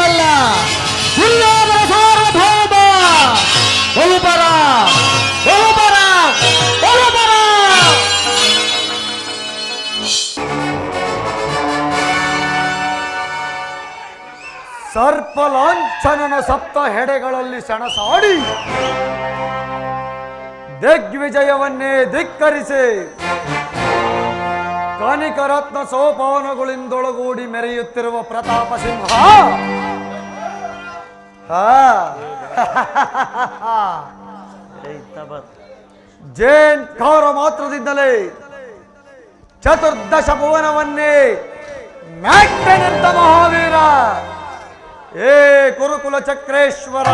ನನ್ನಲ್ಲ ಗುಲ್ಲಾಬರ ಸಾರ್ವಭೌಮ ಬಹುಪರ ಬಹುಪರ ಬಹುಪರ. ಸರ್ಪಲಾಂಛನನ ಸಪ್ತ ಹೆಡೆಗಳಲ್ಲಿ ಸೆಣಸಾಡಿ ದಿಗ್ವಿಜಯವನ್ನೇ ಧಿಕ್ಕರಿಸಿ ಕನಿಕರತ್ನ ಸೋಪಾನಗಳಿಂದೊಳಗೂಡಿ ಮೆರೆಯುತ್ತಿರುವ ಪ್ರತಾಪ ಸಿಂಹ ಜೇನ್ ಕಾರ ಮಾತ್ರದಿಂದಲೇ ಚತುರ್ದಶ ಭುವನವನ್ನೇ ಮ್ಯಾಕ್ಟನೆಂತ ಮಹಾವೀರ ಏ ಕುರುಕುಲ ಚಕ್ರೇಶ್ವರ.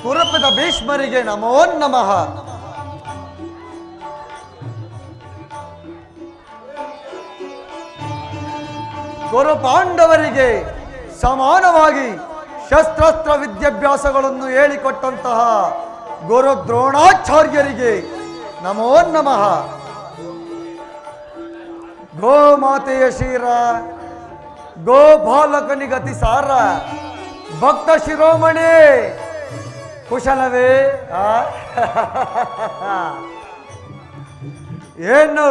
ಕುರುಪದ ಭೀಷ್ಮರಿಗೆ ನಮೋ ನಮಃ. ಗುರು ಪಾಂಡವರಿಗೆ ಸಮಾನವಾಗಿ ಶಸ್ತ್ರಾಸ್ತ್ರ ವಿದ್ಯಾಭ್ಯಾಸಗಳನ್ನು ಹೇಳಿಕೊಟ್ಟಂತಹ ಗುರು ದ್ರೋಣಾಚಾರ್ಯರಿಗೆ ನಮೋ ನಮಃ. ಗೋಮಾತೆಯ ಶೀರ ಗೋಪಾಲಕನಿಗತಿ ಸಾರ ಭಕ್ತ ಶಿರೋಮಣಿ ಕುಶಲವೇ? ಏನು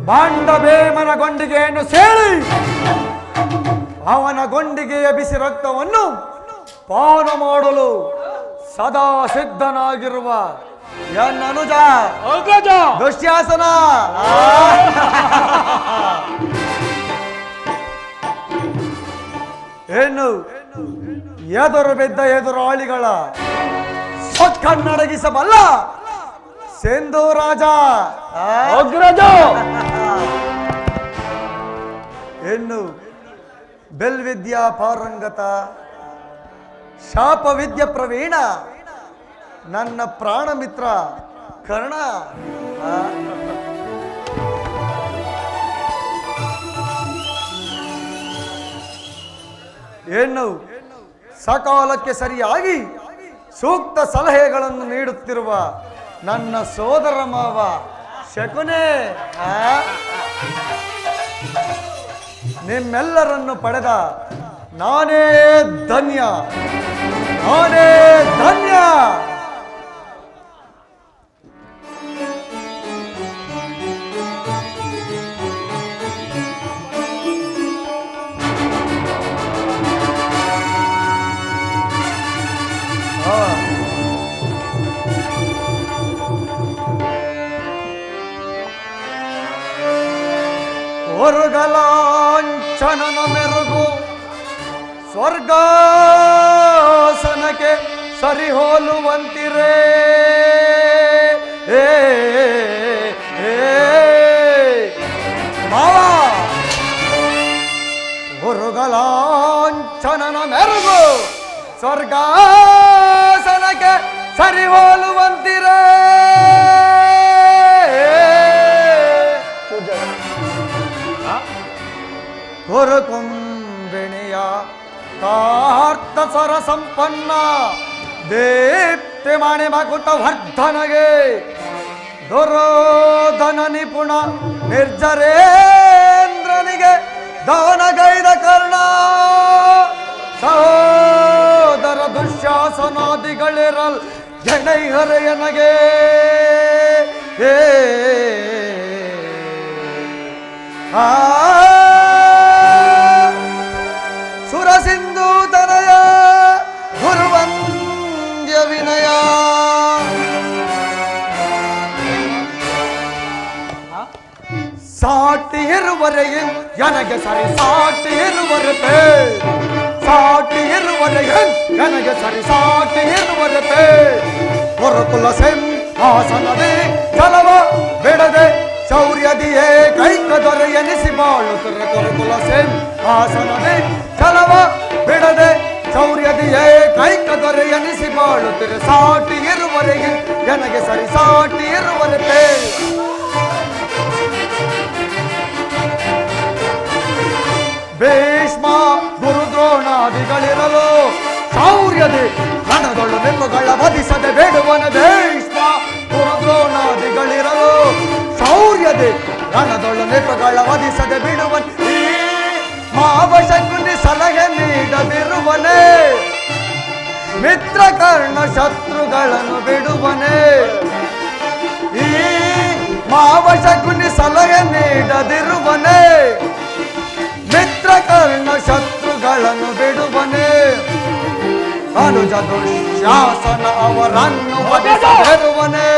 ಬಾಂಡ ಭೀಮನ ಗೊಂಡಿಗೆಯನ್ನು ಸೇಳಿ ಅವನ ಗೊಂಡಿಗೆಯ ಬಿಸಿ ರಕ್ತವನ್ನು ಪಾನ ಮಾಡಲು ಸದಾ ಸಿದ್ಧನಾಗಿರುವ ಎನ್ನನುಜ ದುಶ್ಯಾಸನ. ಏನು ಎದುರು ಬಿದ್ದ ಎದುರಾಳಿಗಳ ಸೊಕ್ಕನ್ನಡಗಿಸಬಲ್ಲ ಸಿಂಧೂ ರಾಜ ಇನ್ನು ಬೆಲ್ವಿದ್ಯಾ ಪಾರಂಗತ ಶಾಪ ವಿದ್ಯಾ ಪ್ರವೀಣ ನನ್ನ ಪ್ರಾಣ ಮಿತ್ರ ಕರ್ಣ. ಏನು ಸಕಾಲಕ್ಕೆ ಸರಿಯಾಗಿ ಸೂಕ್ತ ಸಲಹೆಗಳನ್ನು ನೀಡುತ್ತಿರುವ ನನ್ನ ಸೋದರ ಮಾವ ಶಕುನೆ. ನಿಮ್ಮೆಲ್ಲರನ್ನು ಪಡೆದ ನಾನೇ ಧನ್ಯ, ನಾನೇ ಧನ್ಯ. ಹೊರಗಲಾಂಛನನ ಮೆರುಗು ಸ್ವರ್ಗಾಸನಕ್ಕೆ ಸರಿಹೋಲುವಂತಿರೇ. ಮಾವ ಹೊರಗಲಾಂಛನನ ಮೆರುಗು ಸ್ವರ್ಗಾಸನಕ್ಕೆ ಸರಿಹೋಲುವಂತಿರೇ. ಹೊರಕೊಂಬೆಣೆಯ ಕಾರ್ತ ಸ್ವರ ಸಂಪನ್ನ ದೀಪ್ತಿ ಮಣಿ ಮಕುಟ ವರ್ಧನಗೆ ದುರೋಧನ ನಿಪುಣ ನಿರ್ಜರೇಂದ್ರನಿಗೆ ದಾನಗೈದ ಕರ್ಣ ಸಹೋದರ ದುಶ್ಯಾಸನಾದಿಗಳಿರಲ್ ಜನೈಹರೆಯನಗೆ ಸುರಸಿಂಧು ತನಯ ಗುರುವಂದ್ಯ ವಿನಯ. ಸಾಟಿ ಇರುವರೆಗೆ ನನಗೆ ಸರಿ ಸಾಟಿ ಇರುವರತೆ, ಸಾಟಿ ಇರುವರೆಗೆ ನನಗೆ ಸರಿ ಸಾಟಿ ಇರುವರತೆ. ಹೊರಕುಲ ಸಿಂಹಾಸನದಿ ಜಲವ ಬಿಡದೆ ಶೌರ್ಯದಿಯೇ ಕೈಕ ದೊರೆ ಎನಿಸಿ ಬಾಳುತ್ತಿರ. ಕೊರಕುಲ ಸಿಂಹಾಸನದಿ ಜಲವ ಬಿಡದೆ ಶೌರ್ಯದಿಯೇ ಕೈಕ ದೊರೆ ಎನಿಸಿ ಬಾಳುತ್ತಿರ. ಸಾಟಿ ಇರುವರೆಗೆ ನನಗೆ ಸರಿ ಸಾಟಿ ಇರುವರತೆ. ಭೀಷ್ಮ ಗುರುದ್ರೋಣಾದಿಗಳಿರಲು ಶೌರ್ಯದಿ ಹಣದೊಳು ನೆಪಗಳ ವಧಿಸದೆ ಬೇಡುವನ ಭೀಷ್ಮ ದ್ರೋಣಾದಿಗಳಿರಲು ಶೌರ್ಯದೆ ರಣದೊಳ ನೆಪಗಳ ವಧಿಸದೆ ಬಿಡುವನ್ ಈ ಮಾವಶಕುನಿ ಸಲಹೆ ನೀಡದಿರುವನೇ ಮಿತ್ರ ಕರ್ಣ ಶತ್ರುಗಳನ್ನು ಬಿಡುವನೇ ಈ ಮಾವಶಕುನಿ ಸಲಹೆ ನೀಡದಿರುವನೇ ಮಿತ್ರ ಕರ್ಣ ಶತ್ರುಗಳನ್ನು ಬಿಡುವನೇ ಅನುಜ ದುಶ್ಯಾಸನ ಅವರನ್ನು ವಧಿಸದಿರುವನೇ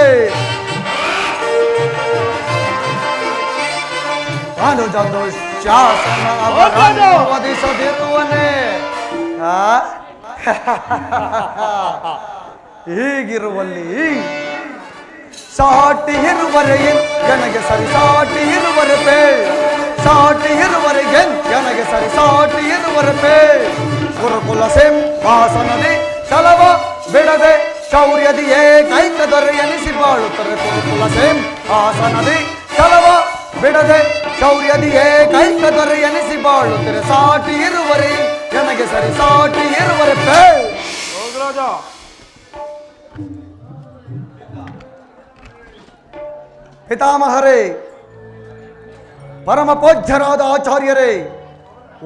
ಅನುಜ ದುಶ್ಯಾಸನ ಅವರನ್ನು ವಧಿಸದಿರುವನೇ ಹೀಗಿರುವಲ್ಲಿ ಸಾಟಿ ಇರುವರೆಗೆ ನನಗೆ ಸರಿ ಸಾಟಿ ಇರುವರೆ ಸಾಟಿ ಇರುವರೆಗೆ ನನಗೆ ಸರಿ ಸಾಟಿ ಇರುವರೆ ಗುರುಕುಲ ಸಿಂಹಾಸನದಿ ಛಲವ ಬಿಡದೆ ಶೌರ್ಯದಿ ಏಕೈಕ ದೊರೆ ಎನಿಸಿ ಬಾಳುತ್ತಾರೆ ಗುರುಕುಲ ಸಿಂಹಾಸನದಿ ಛಲವ ಬಿಡದೆ ಶೌರ್ಯದಿ ಏಕೈಕ ದೊರೆ ಎನಿಸಿ ಬಾಳುತ್ತಾರೆ ಸಾಟಿ ಇರುವರೆ ನನಗೆ ಸರಿ ಸಾಟಿ ಇರುವರೆ ಪಿತಾಮಹರೇ ಪರಮ ಪೂಜ್ಯರಾದ ಆಚಾರ್ಯರೇ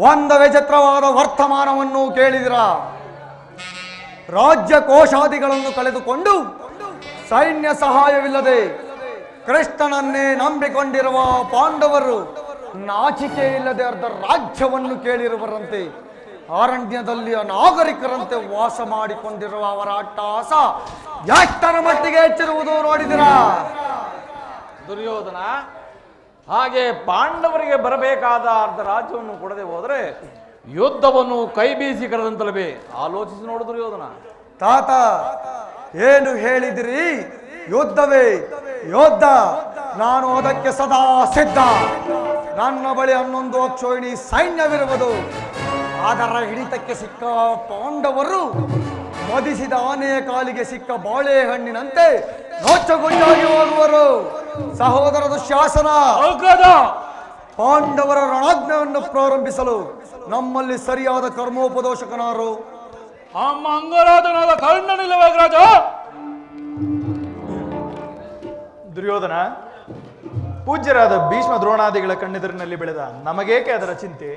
ಒಂದು ವಿಚಿತ್ರವಾದ ವರ್ತಮಾನವನ್ನು ಕೇಳಿದಿರ ರಾಜ್ಯ ಕೋಶಾದಿಗಳನ್ನು ಕಳೆದುಕೊಂಡು ಸೈನ್ಯ ಸಹಾಯವಿಲ್ಲದೆ ಕೃಷ್ಣನನ್ನೇ ನಂಬಿಕೊಂಡಿರುವ ಪಾಂಡವರು ನಾಚಿಕೆ ಇಲ್ಲದೆ ಅರ್ಧ ರಾಜ್ಯವನ್ನು ಕೇಳಿರುವರಂತೆ ಅರಣ್ಯದಲ್ಲಿ ನಾಗರಿಕರಂತೆ ವಾಸ ಮಾಡಿಕೊಂಡಿರುವ ಅವರ ಅಟ್ಟಹಾಸ ಎಷ್ಟರ ಮಟ್ಟಿಗೆ ಹೆಚ್ಚಿರುವುದು ನೋಡಿದಿರಾ ದುರ್ಯೋಧನ ಹಾಗೆ ಪಾಂಡವರಿಗೆ ಬರಬೇಕಾದ ಅರ್ಧ ರಾಜ್ಯವನ್ನು ಕೊಡದೆ ಹೋದರೆ ಯುದ್ಧವನ್ನು ಕೈ ಬೀಸಿ ಕರೆದಂತಲವೇ ಆಲೋಚಿಸಿ ನೋಡು ದುರ್ಯೋಧನ. ತಾತ ಏನು ಹೇಳಿದಿರಿ? ಯುದ್ಧವೇ ಯೋದ್ಧ, ನಾನು ಅದಕ್ಕೆ ಸದಾ ಸಿದ್ಧ. ನನ್ನ ಬಳಿ 11 ಅಕ್ಷೋಹಿಣಿ ಸೈನ್ಯವಿರುವುದು. ಅದರ ಹಿಡಿತಕ್ಕೆ ಸಿಕ್ಕ ಪಾಂಡವರು ಮದಿಸಿದ ಆನೆಯ ಕಾಲಿಗೆ ಸಿಕ್ಕ ಬಾಳೆಹಣ್ಣಿನಂತೆ ನೋಚಗುಂಡಾಗಿ ಹೋಗುವರು. ಸಹೋದರ ದುಶ್ಯಾಸನ, ಪಾಂಡವರ ರಣಾಜ್ಞೆಯನ್ನು ಪ್ರಾರಂಭಿಸಲು ನಮ್ಮಲ್ಲಿ ಸರಿಯಾದ ಕರ್ಮೋಪದೋಷಕನಾರು? ಆ ಮಂಗರಾಜನಾದ ಕರ್ಣನಿಲ್ಲವೇ ರಾಜ? ದುರ್ಯೋಧನ, ಪೂಜ್ಯರಾದ ಭೀಷ್ಮ ದ್ರೋಣಾದಿಗಳ ಕಣ್ಣೆದುರಿನಲ್ಲಿ ಬೆಳೆದ ನಮಗೇಕೆ ಅದರ ಚಿಂತೆ?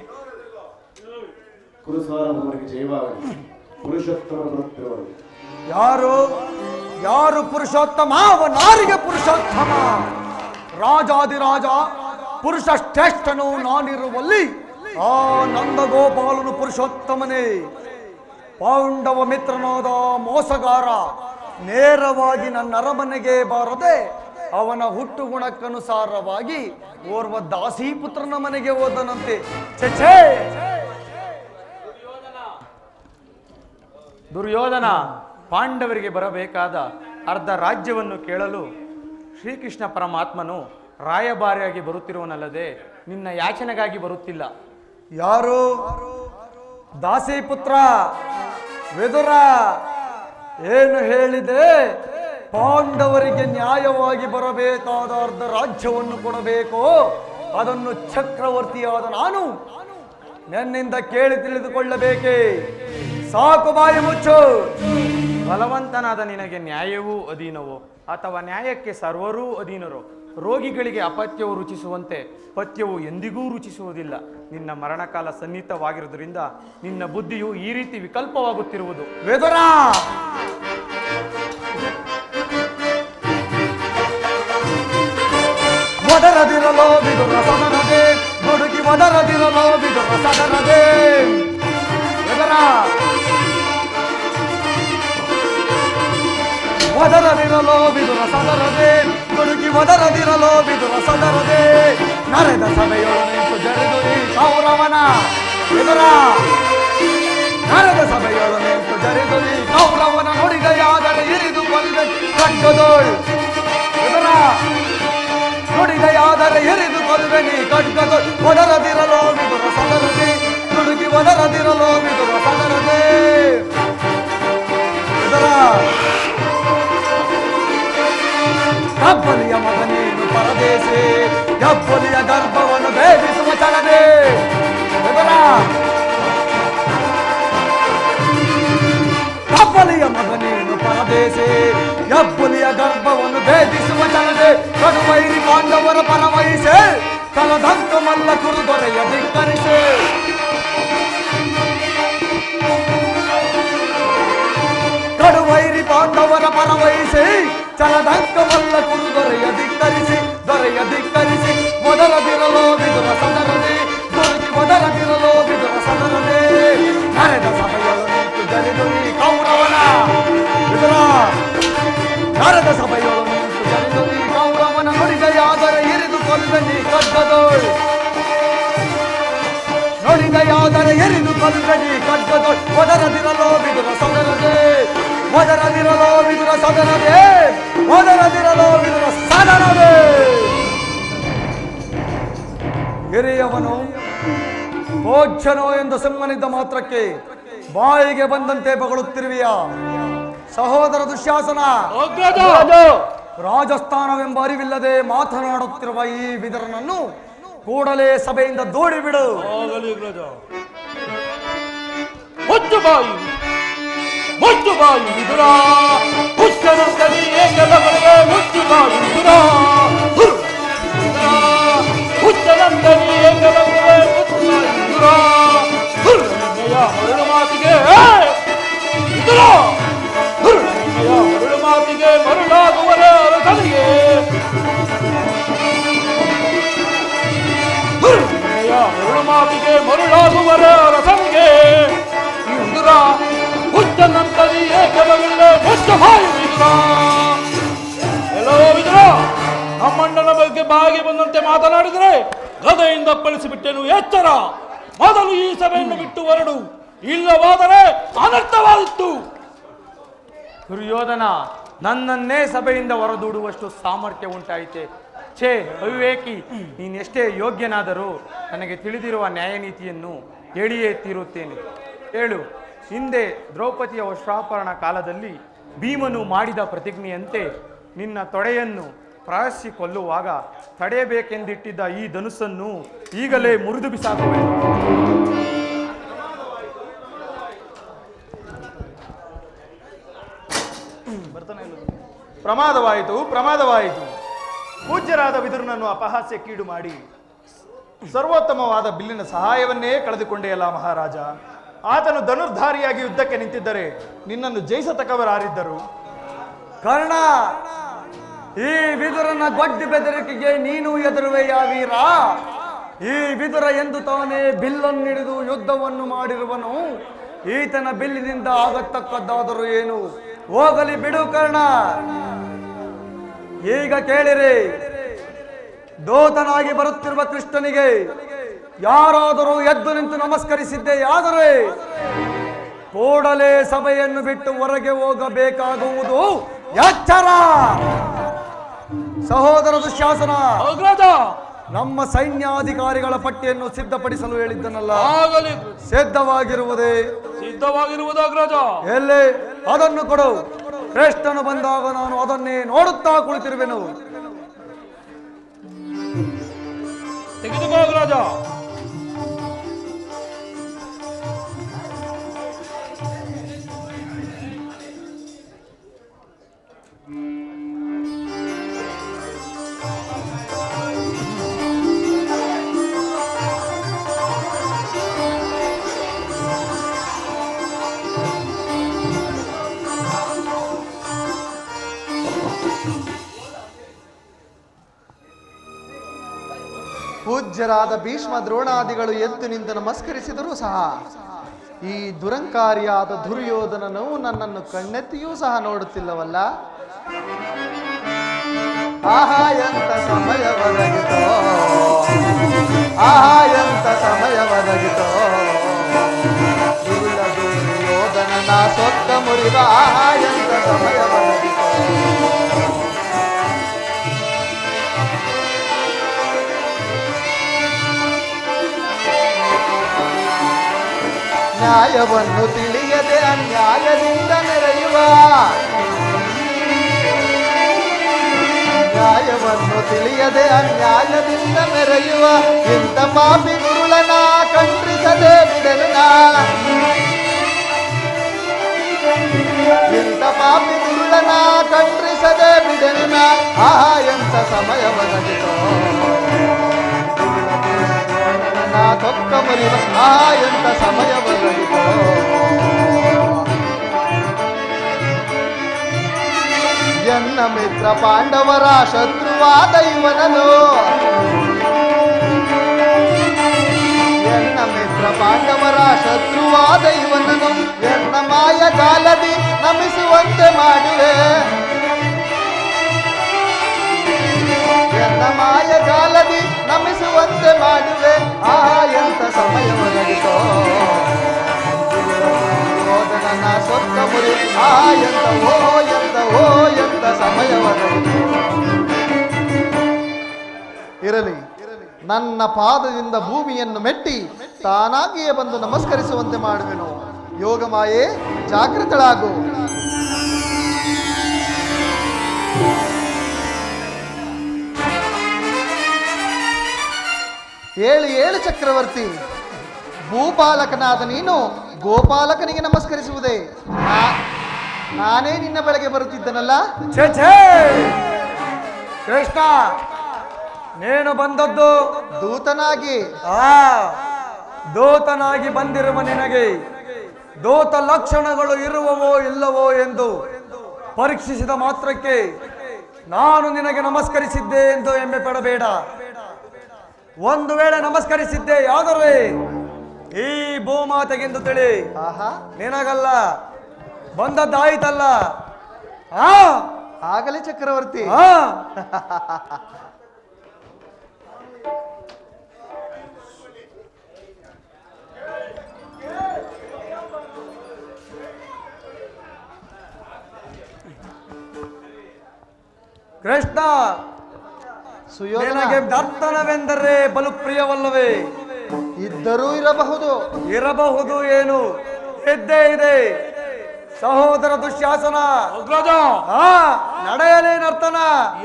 ಯಾರು ಯಾರು ಪುರುಷೋತ್ತಮ? ಅವನಾರಿಗೆ ಪುರುಷೋತ್ತಮ. ರಾಜಾದಿರಾಜ ಪುರುಷ ಶ್ರೇಷ್ಠನು ನಾನಿರುವಲ್ಲಿ ಆ ನಂದಗೋಪಾಲನು ಪುರುಷೋತ್ತಮನೇ. ಪಾಂಡವ ಮಿತ್ರನಾದ ಮೋಸಗಾರ ನೇರವಾಗಿ ನನ್ನ ಅರಮನೆಗೆ ಬಾರದೆ ಅವನ ಹುಟ್ಟು ಗುಣಕ್ಕನುಸಾರವಾಗಿ ಓರ್ವ ದಾಸಿ ಪುತ್ರನ ಮನೆಗೆ ಹೋದನಂತೆ. ಛೇ, ದುರ್ಯೋಧನ, ಪಾಂಡವರಿಗೆ ಬರಬೇಕಾದ ಅರ್ಧ ರಾಜ್ಯವನ್ನು ಕೇಳಲು ಶ್ರೀಕೃಷ್ಣ ಪರಮಾತ್ಮನು ರಾಯಭಾರಿಯಾಗಿ ಬರುತ್ತಿರುವನಲ್ಲದೆ ನಿನ್ನ ಯಾಚನೆಗಾಗಿ ಬರುತ್ತಿಲ್ಲ. ಯಾರು? ದಾಸಿ ಪುತ್ರ ವಿದುರ ಏನು ಹೇಳಿದೆ? ಪಾಂಡವರಿಗೆ ನ್ಯಾಯವಾಗಿ ಬರಬೇಕಾದ ಅರ್ಧ ರಾಜ್ಯವನ್ನು ಕೊಡಬೇಕು. ಅದನ್ನು ಚಕ್ರವರ್ತಿಯಾದ ನಾನು ನನ್ನಿಂದ ಕೇಳಿ ತಿಳಿದುಕೊಳ್ಳಬೇಕೆ? ಸಾಕು, ಬಾಯಿ ಮುಚ್ಚು. ಬಲವಂತನಾದ ನಿನಗೆ ನ್ಯಾಯವೂ ಅಧೀನವೋ ಅಥವಾ ನ್ಯಾಯಕ್ಕೆ ಸರ್ವರೂ ಅಧೀನರೋ? ರೋಗಿಗಳಿಗೆ ಅಪತ್ಯವು ರುಚಿಸುವಂತೆ ಪಥ್ಯವು ಎಂದಿಗೂ ರುಚಿಸುವುದಿಲ್ಲ. ನಿನ್ನ ಮರಣಕಾಲ ಸನ್ನಿಹಿತವಾಗಿರುವುದರಿಂದ ನಿನ್ನ ಬುದ್ಧಿಯು ಈ ರೀತಿ ವಿಕಲ್ಪವಾಗುತ್ತಿರುವುದು. ವಿದುರ, ಒದರದಿರಲೋ ವಿದುರ ಸದನದೆ, ದುಡುಕಿ ಒದರದಿರಲೋ ವಿದುರ ಸದನದೆ. ವಿದುರ, ಒದರದಿರಲೋ ವಿದುರ ಸದರದೆ, ದುಡುಕಿ ಒದರದಿರಲೋ ವಿದುರ ಸದರದೆ. ನರೆದ ಸಭೆಯೊಳ ನಿಂತು ಜರಿದು ಈ ಕೌರವನ. ವಿದುರ, ನರೆದ ಸಭೆಯೊಳ ನಿಂತು ಜರಿದು ಈ ಕೌರವನ ನುಡಿದೆಯಾದರೆ ಇರಿದು ಬಂದ ಖಡ್ಗದೋಳ್. ವಿದುರ, ನುಡಿದೆಯಾದರೆ ಎರಿದು ಕೊಲ್ವೆನಿ ಖಡ್ಗದೋಳ್. ಒದರದಿರಲೋ ವಿದುರ ಸದರದೆ, ದುಡುಕಿ ಒದರದಿರಲೋ ವಿದುರ ಸದರದೆ. ವಿದುರ, ಹೆಬ್ಬಲಿಯ ಮಗನೇನು ಪರದೇಶಿ, ಹೆಬ್ಬಲಿಯ ಗರ್ಭವನ್ನು ಭೇದಿಸುವ ಚಲನೆ. ವಿದುರ, ಹೆಬ್ಬಲಿಯ ಮಗನೇನು ಹೆಬ್ಬುಲಿಯ ಗರ್ಭವನ್ನು ಭೇದಿಸುವ ಚಲನೆ ಕಡುವೈರಿ ಪಾಂಡವರ ಪರವಹಿಸೆ ಕಲದಂಕ ಮಲ್ಲ ಕುರು ದೊರೆಯ ಧಿಕ್ಕರಿಸೆ ಕಡುವೈರಿ ಪಾಂಡವರ ಪರವಹಿಸಿ ಚಲದಂಕ ಮಲ್ಲ ಕುರು ದೊರೆಯ ಧಿಕ್ಕರಿಸಿ ಮೊದಲದಿರಲೋ ವಿದುರ ಸದರದೆ ದೊರಕಿ ಮೊದಲದಿರಲೋ ವಿದುರ ಸದರದೆ ನಡೆದ ಸಭೆಯೊಳು ನಿಂತು ಜರಿದುನಿ ಕೌರವನ ವಿದುರ ನಡೆದ ಸಭೆಯೊಳು ನಿಂತು ಜರಿದುನಿ ಕೌರವನ ನುಡಿದೆಯಾದರೆ ಇರಿದು ಕೊಲ್ವೆನಿ ಖಡ್ಗದೋಳ್ ನುಡಿದೆಯಾದರೆ ಎರಿದು ಕೊಲ್ವೆನಿ ಖಡ್ಗದೋಳ್ ಮೊದಲದಿರಲೋ ವಿದುರ ಸದರದೆ ಮೊದಲದಿರಲೋ ವಿದುರ ಸದನವೇ ಮೊದಲದಿರಲೋ ವಿದುರ ಸದನವೇ ಹಿರಿಯವನು ಭೋಜ್ಯನೋ ಎಂದು ಸುಮ್ಮನಿದ್ದ ಮಾತ್ರಕ್ಕೆ ಬಾಯಿಗೆ ಬಂದಂತೆ ಬಗಳುತ್ತಿರುವೆಯ ಸಹೋದರ ದುಶ್ಯಾಸನ ರಾಜಸ್ಥಾನವೆಂಬ ಅರಿವಿಲ್ಲದೆ ಮಾತನಾಡುತ್ತಿರುವ ಈ ವಿದುರನನ್ನು ಕೂಡಲೇ ಸಭೆಯಿಂದ ದೂಡಿ ಬಿಡು. ಮುಚ್ಚು ಬಾಯಿ ವಿದುರ ಹುಚ್ಚನಂತಲಿ ಏಕಲಗಳಿಗೆ ಮುಚ್ಚು ಬಾಯಿ ವಿದುರ ಹುಚ್ಚನಂತಲಿ ಏಕಲಗಳಿಗೆ ಮುಚ್ಚು ಬಾಯಿ ವಿದುರ ಹುರ್ಮೆಯ ಹೊರಳು ಮಾತಿಗೆ ವಿದುರ ಹುರ್ಮೆಯ ಹೊರಳು ಮಾತಿಗೆ ಮರುಳಾಗುವರ ಅರಸನಿಗೆ ಹುರ್ಮೆಯ ಹೊರಳು ಮಾತಿಗೆ ಮರುಳಾಗುವರ ಅರಸನಿಗೆ ವಿದುರ ಹುಚ್ಚನಂತಲಿ ಏಕಲಗಳಿಗೆ ಮುಚ್ಚು ಬಾಯಿ ವಿದುರ. ಎಲ್ಲೋ ವಿದುರ ನಮ್ಮಣ್ಣನ ಬಗ್ಗೆ ಬಾಗಿ ಬಂದಂತೆ ಮಾತನಾಡಿದರೆ ಗದೆಯಿಂದ ಅಪ್ಪಳಿಸಿಬಿಟ್ಟೆನು. ಎಚ್ಚರ, ಮೊದಲು ಈ ಸಭೆಯನ್ನು ಬಿಟ್ಟು ಹೊರಡು, ಇಲ್ಲವಾದರೆ ಅನರ್ಥವಾದಿತ್ತು. ದುರ್ಯೋಧನ, ನನ್ನನ್ನೇ ಸಭೆಯಿಂದ ಹೊರದೂಡುವಷ್ಟು ಸಾಮರ್ಥ್ಯ ಉಂಟಾಯಿತೆ. ಛೇ ಅವಿವೇಕಿ, ನೀನೆಷ್ಟೇ ಯೋಗ್ಯನಾದರೂ ನನಗೆ ತಿಳಿದಿರುವ ನ್ಯಾಯ ನೀತಿಯನ್ನು ಹೇಳಿಯೇ ತೀರುತ್ತೇನೆ. ಹೇಳು, ಹಿಂದೆ ದ್ರೌಪದಿಯ ವಸ್ತ್ರಾಪರಣ ಕಾಲದಲ್ಲಿ ಭೀಮನು ಮಾಡಿದ ಪ್ರತಿಜ್ಞೆಯಂತೆ ನಿನ್ನ ತೊಡೆಯನ್ನು ಪ್ರಾಯಸಿ ಕೊಲ್ಲುವಾಗ ತಡೆಯಬೇಕೆಂದಿಟ್ಟಿದ್ದ ಈ ಧನುಸ್ಸನ್ನು ಈಗಲೇ ಮುರಿದು ಬಿಸಾಕುವೆನು. ಪ್ರಮಾದವಾಯಿತು. ಪೂಜ್ಯರಾದ ವಿದುರನನ್ನು ಅಪಹಾಸ್ಯಕ್ಕೀಡು ಮಾಡಿ ಸರ್ವೋತ್ತಮವಾದ ಬಿಲ್ಲಿನ ಸಹಾಯವನ್ನೇ ಕಳೆದುಕೊಂಡೆಯಲ್ಲ ಮಹಾರಾಜ. ಆತನು ಧನುರ್ಧಾರಿಯಾಗಿ ಯುದ್ಧಕ್ಕೆ ನಿಂತಿದ್ದರೆ ನಿನ್ನನ್ನು ಜಯಿಸತಕ್ಕವರಾರಿದ್ದರು? ಕರ್ಣ, ಈ ವಿದುರನ ಗೊಡ್ಡಿ ಬೆದರಿಕೆಗೆ ನೀನು ಎದುರುವೆಯ ವೀರ? ಈ ವಿದುರ ಎಂದು ತಾನೇ ಬಿಲ್ಲನ್ನು ಹಿಡಿದು ಯುದ್ಧವನ್ನು ಮಾಡಿರುವನು. ಈತನ ಬಿಲ್ಲಿನಿಂದ ಆಗತಕ್ಕದ್ದಾದರೂ ಏನು? ಹೋಗಲಿ ಬಿಡು ಕರ್ಣ. ಈಗ ಕೇಳಿರಿ, ದೂತನಾಗಿ ಬರುತ್ತಿರುವ ಕೃಷ್ಣನಿಗೆ ಯಾರಾದರೂ ಎದ್ದು ನಿಂತು ನಮಸ್ಕರಿಸಿದ್ದೆಯಾದರೆ ಕೂಡಲೇ ಸಭೆಯನ್ನು ಬಿಟ್ಟು ಹೊರಗೆ ಹೋಗಬೇಕಾಗುವುದು ಎಚ್ಚರ. ಸಹೋದರ ದುಶ್ಯಾಸನ, ನಮ್ಮ ಸೈನ್ಯಾಧಿಕಾರಿಗಳ ಪಟ್ಟಿಯನ್ನು ಸಿದ್ಧಪಡಿಸಲು ಹೇಳಿದ್ದನಲ್ಲ, ಸಿದ್ಧವಾಗಿರುವುದೇ? ಎಲ್ಲಿ? ಅದನ್ನು ಕೊಡು. ಶ್ರೇಷ್ಠನು ಬಂದಾಗ ನಾನು ಅದನ್ನೇ ನೋಡುತ್ತಾ ಕುಳಿತಿರುವೆನು. ತೆಗೆದುಕೋ ರಾಜ. ಪೂಜ್ಯರಾದ ಭೀಷ್ಮ ದ್ರೋಣಾದಿಗಳು ಎದ್ದು ನಿಂತು ನಮಸ್ಕರಿಸಿದರೂ ಸಹ ಈ ದುರಂಕಾರಿಯಾದ ದುರ್ಯೋಧನನು ನನ್ನನ್ನು ಕಣ್ಣೆತ್ತಿಯೂ ಸಹ ನೋಡುತ್ತಿಲ್ಲವಲ್ಲ. ಆಹಾ ಎಂತ ಸಮಯ ಒದಗಿತೋ, ಆಹಾ ಎಂತ ಸಮಯ ಒದಗಿತೋ, ದುರ್ಯೋಧನನ ಸೊಕ್ಕ ಮುರಿದ ಆಹಾ ಎಂತ ಸಮಯ ಒದಗಿತೋ. ನ್ಯಾಯವನ್ನು ತಿಳಿಯದೆ ಅನ್ಯಾಯದಿಂದ ಮೆರೆಯುವ, ನ್ಯಾಯವನ್ನು ತಿಳಿಯದೆ ಅನ್ಯಾಯದಿಂದ ಮೆರೆಯುವ ಇಂಥ ಪಾಪಿ ಗುರುಳನ ಖಂಡಿಸದೆ ಬಿಡಲು ನಾ, ಇಂಥ ಪಾಪಿ ಗುರುಳನ ಖಂಡಿಸ ಎನಿಸದೆ ಬಿಡೆನ ಎಂತ ಸಮಯ ಒದಗಿತೋ ನಾ ತೊಕ್ಕ ಮುರಿವ ಎಂತ ಸಮಯ ಒದಗಿತೋ ಎನ್ನ ಮಿತ್ರ ಪಾಂಡವರ ಶತ್ರುವಾದ ಇವನನು ಎನ್ನ ಮಿತ್ರ ಪಾಂಡವರ ಶತ್ರುವಾದ ಇವನನು ಎನ್ನ ಮಾಯ ಜಾಲದಿ ನಮಿಸುವಂತೆ ಮಾಡುವೆ ಎನ್ನ ಮಾಯ ಜಾಲದಿ ನಮಿಸುವಂತೆ ಮಾಡುವೆ ಎಂತ ಸಮಯ ಒದಗಿತೋ ದುರ್ಯೋಧನನ ಸೊಕ್ಕ ಮುರಿ ಎಂತ ಸಮಯ ಒದಗಿತೋ ಇರಲಿ ನನ್ನ ಪಾದದಿಂದ ಭೂಮಿಯನ್ನು ಮೆಟ್ಟಿ ತಾನಾಗಿಯೇ ಬಂದು ನಮಸ್ಕರಿಸುವಂತೆ ಮಾಡುವೆನು ಯೋಗಮಾಯೆ ಜಾಗೃತಳಾಗು ಏಳು ಚಕ್ರವರ್ತಿ ಭೂಪಾಲಕನಾದ ನೀನು ಗೋಪಾಲಕನಿಗೆ ನಮಸ್ಕರಿಸುವುದೇ ನಾನೇ ನಿನ್ನ ಬಳಿಗೆ ಬರುತ್ತಿದ್ದನಲ್ಲ ಛೇ ಛೇ ಕೃಷ್ಣ ನೀನು ಬಂದದ್ದು ದೂತನಾಗಿ ದೂತನಾಗಿ ಬಂದಿರುವ ನಿನಗೆ ದೂತ ಲಕ್ಷಣಗಳು ಇರುವವೋ ಇಲ್ಲವೋ ಎಂದು ಪರೀಕ್ಷಿಸಿದ ಮಾತ್ರಕ್ಕೆ ನಾನು ನಿನಗೆ ನಮಸ್ಕರಿಸಿದ್ದೆ ಎಂದು ಹೆಮ್ಮೆ ಪಡಬೇಡ. ಒಂದು ವೇಳೆ ನಮಸ್ಕರಿಸಿದ್ದೆ ಯಾದರೆ ಈ ಭೂಮಾತೆಗೆಂದು ತಿಳಿ, ನಿನಗಲ್ಲ, ಬಂದದ್ದಾಯ್ತಲ್ಲ. ಆಗಲೇ ಚಕ್ರವರ್ತಿ. ಕೃಷ್ಣ, ನಿನಗೆ ದರ್ತನವೆಂದರೆ ಬಲು ಪ್ರಿಯವಲ್ಲವೇ? ಇದ್ದರೂ ಇರಬಹುದು ಏನು, ಇದ್ದೇ ಇದೆ. ಸಹೋದರ ದುಶ್ಯಾಸನ, ನಡೆಯಲೇ ನರ್ತನ.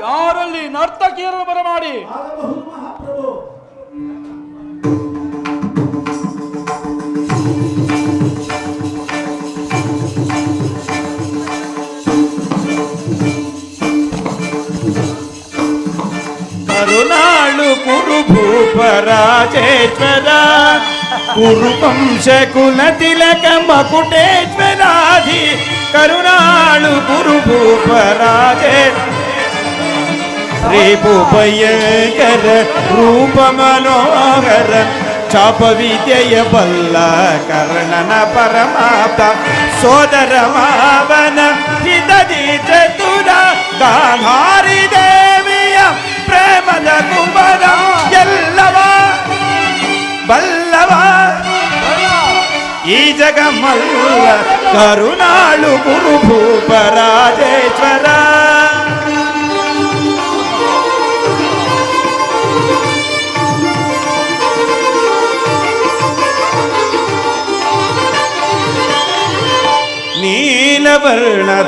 ಯಾರಲ್ಲಿ ನರ್ತಕಿಯರನ್ನು ಬರಮಾಡಿ ಕರುನಾಳು ಕುರುಭೂಪರಾಜೇಶ್ವರ ಕುರುವಂಶ ಕುಲ ತಿಲಕ ಮಕುಟೇಶ್ವರಾಧಿ ಕರುನಾಳು ಕುರುಭೂಪರಾಜೇ ಶ್ರೀಭೂಪಯಂಕರ ರೂಪ ಮನೋಹರ ಚಾಪ ವಿದ್ಯೆಯ ಬಲ್ಲ ಕರ್ಣನ ಪರಮಾಪ್ತ ಸೋದರ ಮಾವನ ಹಿತದಿ ಚತುರ ಗಾಂಧಾರಿ ದೇವಿಯ ಪ್ರೇಮದ ಕುಂಬರ ಎಲ್ಲವ ಬಲ್ಲವ ಈ ಜಗಮಲ್ಲ ಕರುನಾಳು ಕುರುಭೂಪರಾಜೇಶ್ವರ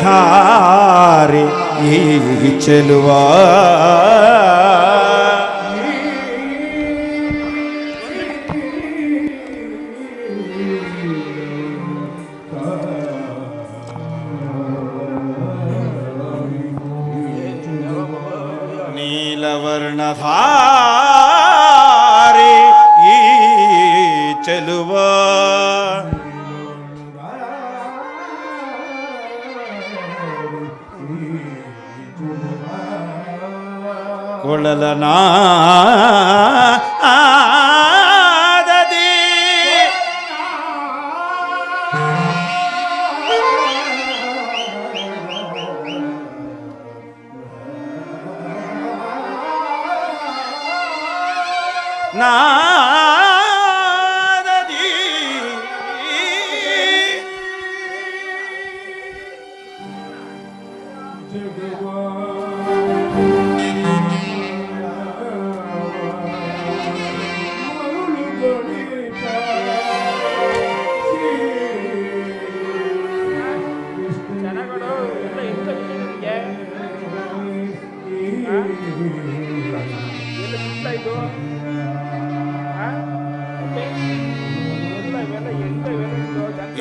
ನೀಲವರ್ಣಧಾರಿ ಈ ಚೆಲುವ ನೀಲವರ್ಣಧಾರಿ ಈ ಚೆಲುವ ಕೊಳಲನಾದದಿ ನಾದದಿ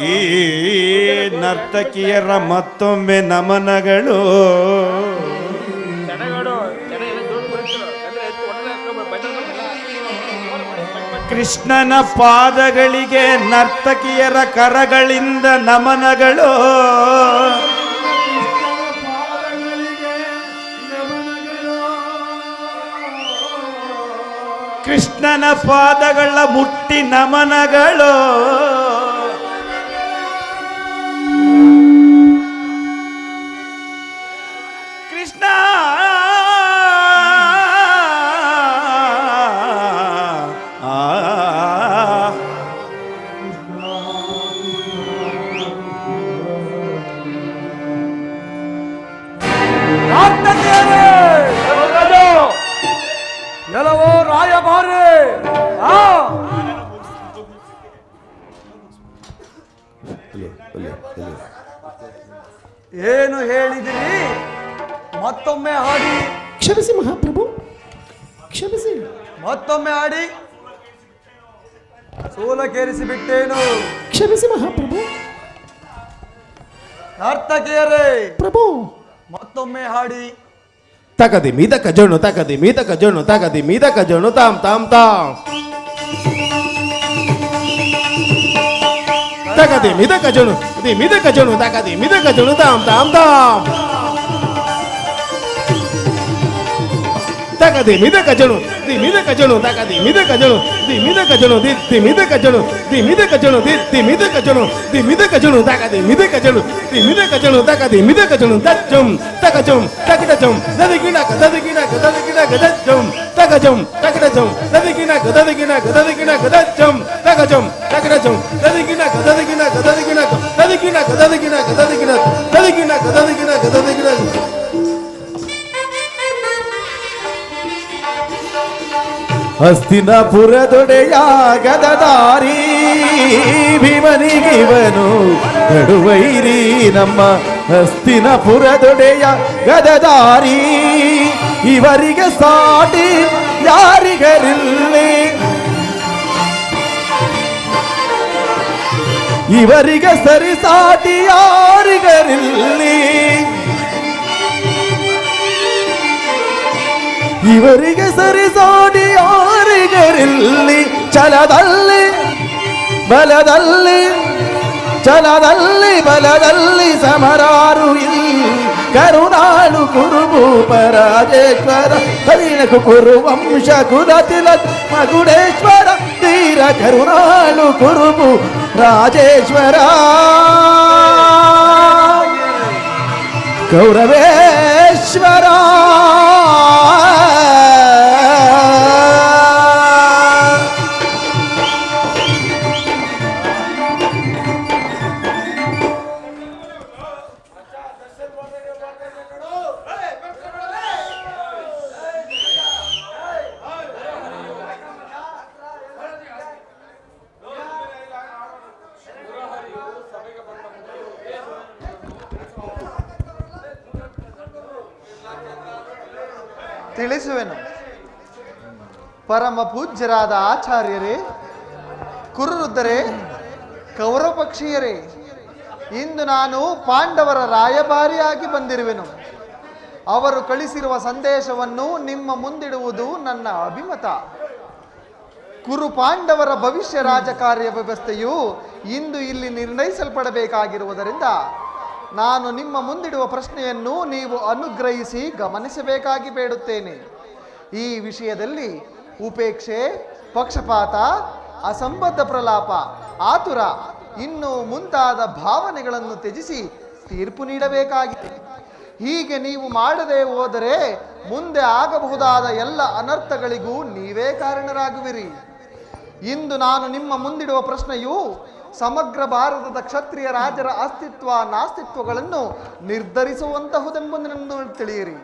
ಈ ನರ್ತಕಿಯರ ಮತ್ತೊಮ್ಮೆ ನಮನಗಳು. ಕೃಷ್ಣನ ಪಾದಗಳಿಗೆ ನರ್ತಕಿಯರ ಕರಗಳಿಂದ ನಮನಗಳು. ಕೃಷ್ಣನ ಪಾದಗಳ ಮುಟ್ಟಿ ನಮನಗಳು. ಕೃಷ್ಣ ಎಲ್ಲವೋ ರಾಯಭಾರಿ ಏನು ಹೇಳಿದಿರಿ? ಮತ್ತೊಮ್ಮೆ ಹಾಡಿ. ಕ್ಷಮಿಸಿ ಮಹಾಪ್ರಭು, ಕ್ಷಮಿಸಿ. ಮತ್ತೊಮ್ಮೆ ಹಾಡಿ. ಸೋಲಕೇರಿಸಿ ಬಿಟ್ಟೇನು? ಕ್ಷಮಿಸಿ ಮಹಾಪ್ರಭು. ನರ್ತಕಿಯರೇ ಪ್ರಭು, ಮತ್ತೊಮ್ಮೆ ಹಾಡಿ. ತಗದಿ ಮೀದ ಕಜೋಣು, ತಗದಿ ಮೀದ ಕಜೋಣು, ತಗದಿ ಮೀದ ಕಜೋಣು, ತಾಮ್ ತಾಮ್ ತಾಮ್. ತಗದಿ ಮೀದ ಕಜೋಣು, ದಿ ಮೀದ ಕಜೋಣು, ತಗದಿ ಮೀದ ಕಜೋಣು, ತಾಮ್ ತಾಮ್ ತಾಮ್. ತಗದಿ ಮೀದ ಕಜೋಣು, ದಿ ಮೀದ ಕಜೋಣು, ತಗದಿ ಮೀದ ಕಜೋಣು, ದಿ ಮೀದ ಕಜೋಣು, ದಿ ಮೀದ ಕಜೋಣು, ದಿ ಮೀದ ಕಜೋಣು, ದಿ ಮೀದ ಕಜೋಣು, ದಿ ಮೀದ ಕಜೋಣು, ತಗದಿ ಮೀದ ಕಜೋಣು, ದಿ ಮೀದ ಕಜೋಣು, ತಗದಿ ಮೀದ ಕಜೋಣು, ತಜ್ಜಂ ತಗಜಂ ತಗಿಡಜಂ ದದಿಗಿಣ ಗದದಿಗಿಣ ಗದದಿಗಿಣ ಗದಜ್ಜಂ ತಗಜಂ ತಗಿಡಜಂ ದದಿಗಿಣ ಗದದಿಗಿಣ ಗದದಿಗಿಣ ಗದಜ್ಜಂ ತಗಜಂ ತಗಿಡಜಂ ದದಿಗಿಣ ಗದದಿಗಿಣ ಗದದಿಗಿಣ ದದಿಗಿಣ ಗದದಿಗಿಣ ಗದದಿಗಿಣ ದದಿಗಿಣ ಗದದಿಗಿಣ ಗದದಿಗಿಣ. ಹಸ್ತಿನಪುರದೊಡೆಯ ಗದದಾರಿ ಭೀಮನಿಗಿವನು ನಡುವೈರಿ. ನಮ್ಮ ಹಸ್ತಿನಪುರದೊಡೆಯ ಗದದಾರಿ ಇವರಿಗೆ ಸಾಟಿ ಯಾರಿಗರಿಲ್ಲಿ. ಇವರಿಗೆ ಸರಿಸಾಟಿ ಯಾರಿಗರಿಲ್ಲಿ. ಇವರಿಗೆ ಸರಿಸಾಟಿ ಯಾರಿಗರಿಲ್ಲಿ. ಛಲದಲ್ಲಿ ಬಲದಲ್ಲಿ, ಛಲದಲ್ಲಿ ಬಲದಲ್ಲಿ ಸಮರಾರು ಇಲ್ಲಿ. ಕರುಣಾಳು ಕುರುಭೂಪ ರಾಜೇಶ್ವರ ಕರಿಣಕು ಕುರು ವಂಶ ಕುಲತಿಲ ಮಗುಡೇಶ್ವರ ತೀರ ಕರುಣಾಳು ಕುರುಭು ರಾಜೇಶ್ವರ ಗೌರವೇಶ್ವರ. ತಿಳಿಸುವೆನು. ಪರಮ ಪೂಜ್ಯರಾದ ಆಚಾರ್ಯರೇ, ಕುರುವೃದ್ಧರೇ, ಕೌರವ ಪಕ್ಷೀಯರೇ, ಇಂದು ನಾನು ಪಾಂಡವರ ರಾಯಭಾರಿಯಾಗಿ ಬಂದಿರುವೆನು. ಅವರು ಕಳಿಸಿರುವ ಸಂದೇಶವನ್ನು ನಿಮ್ಮ ಮುಂದಿಡುವುದು ನನ್ನ ಅಭಿಮತ. ಕುರು ಪಾಂಡವರ ಭವಿಷ್ಯ ರಾಜಕಾರ್ಯ ವ್ಯವಸ್ಥೆಯು ಇಂದು ಇಲ್ಲಿ ನಿರ್ಣಯಿಸಲ್ಪಡಬೇಕಾಗಿರುವುದರಿಂದ ನಾನು ನಿಮ್ಮ ಮುಂದಿಡುವ ಪ್ರಶ್ನೆಯನ್ನು ನೀವು ಅನುಗ್ರಹಿಸಿ ಗಮನಿಸಬೇಕಾಗಿ ಬೇಡುತ್ತೇನೆ. ಈ ವಿಷಯದಲ್ಲಿ ಉಪೇಕ್ಷೆ, ಪಕ್ಷಪಾತ, ಅಸಂಬದ್ಧ ಪ್ರಲಾಪ, ಆತುರ ಇನ್ನು ಮುಂತಾದ ಭಾವನೆಗಳನ್ನು ತ್ಯಜಿಸಿ ತೀರ್ಪು ನೀಡಬೇಕಾಗಿದೆ. ಹೀಗೆ ನೀವು ಮಾಡದೆ ಹೋದರೆ ಮುಂದೆ ಆಗಬಹುದಾದ ಎಲ್ಲ ಅನರ್ಥಗಳಿಗೂ ನೀವೇ ಕಾರಣರಾಗುವಿರಿ. ಇಂದು ನಾನು ನಿಮ್ಮ ಮುಂದಿಡುವ ಪ್ರಶ್ನೆಯು ಸಮಗ್ರ ಭಾರತದ ಕ್ಷತ್ರಿಯ ರಾಜರ ಅಸ್ತಿತ್ವ ನಾಸ್ತಿತ್ವಗಳನ್ನು ನಿರ್ಧರಿಸುವಂತಹುದೆಂಬುದನ್ನು ತಿಳಿಯಿರಿ.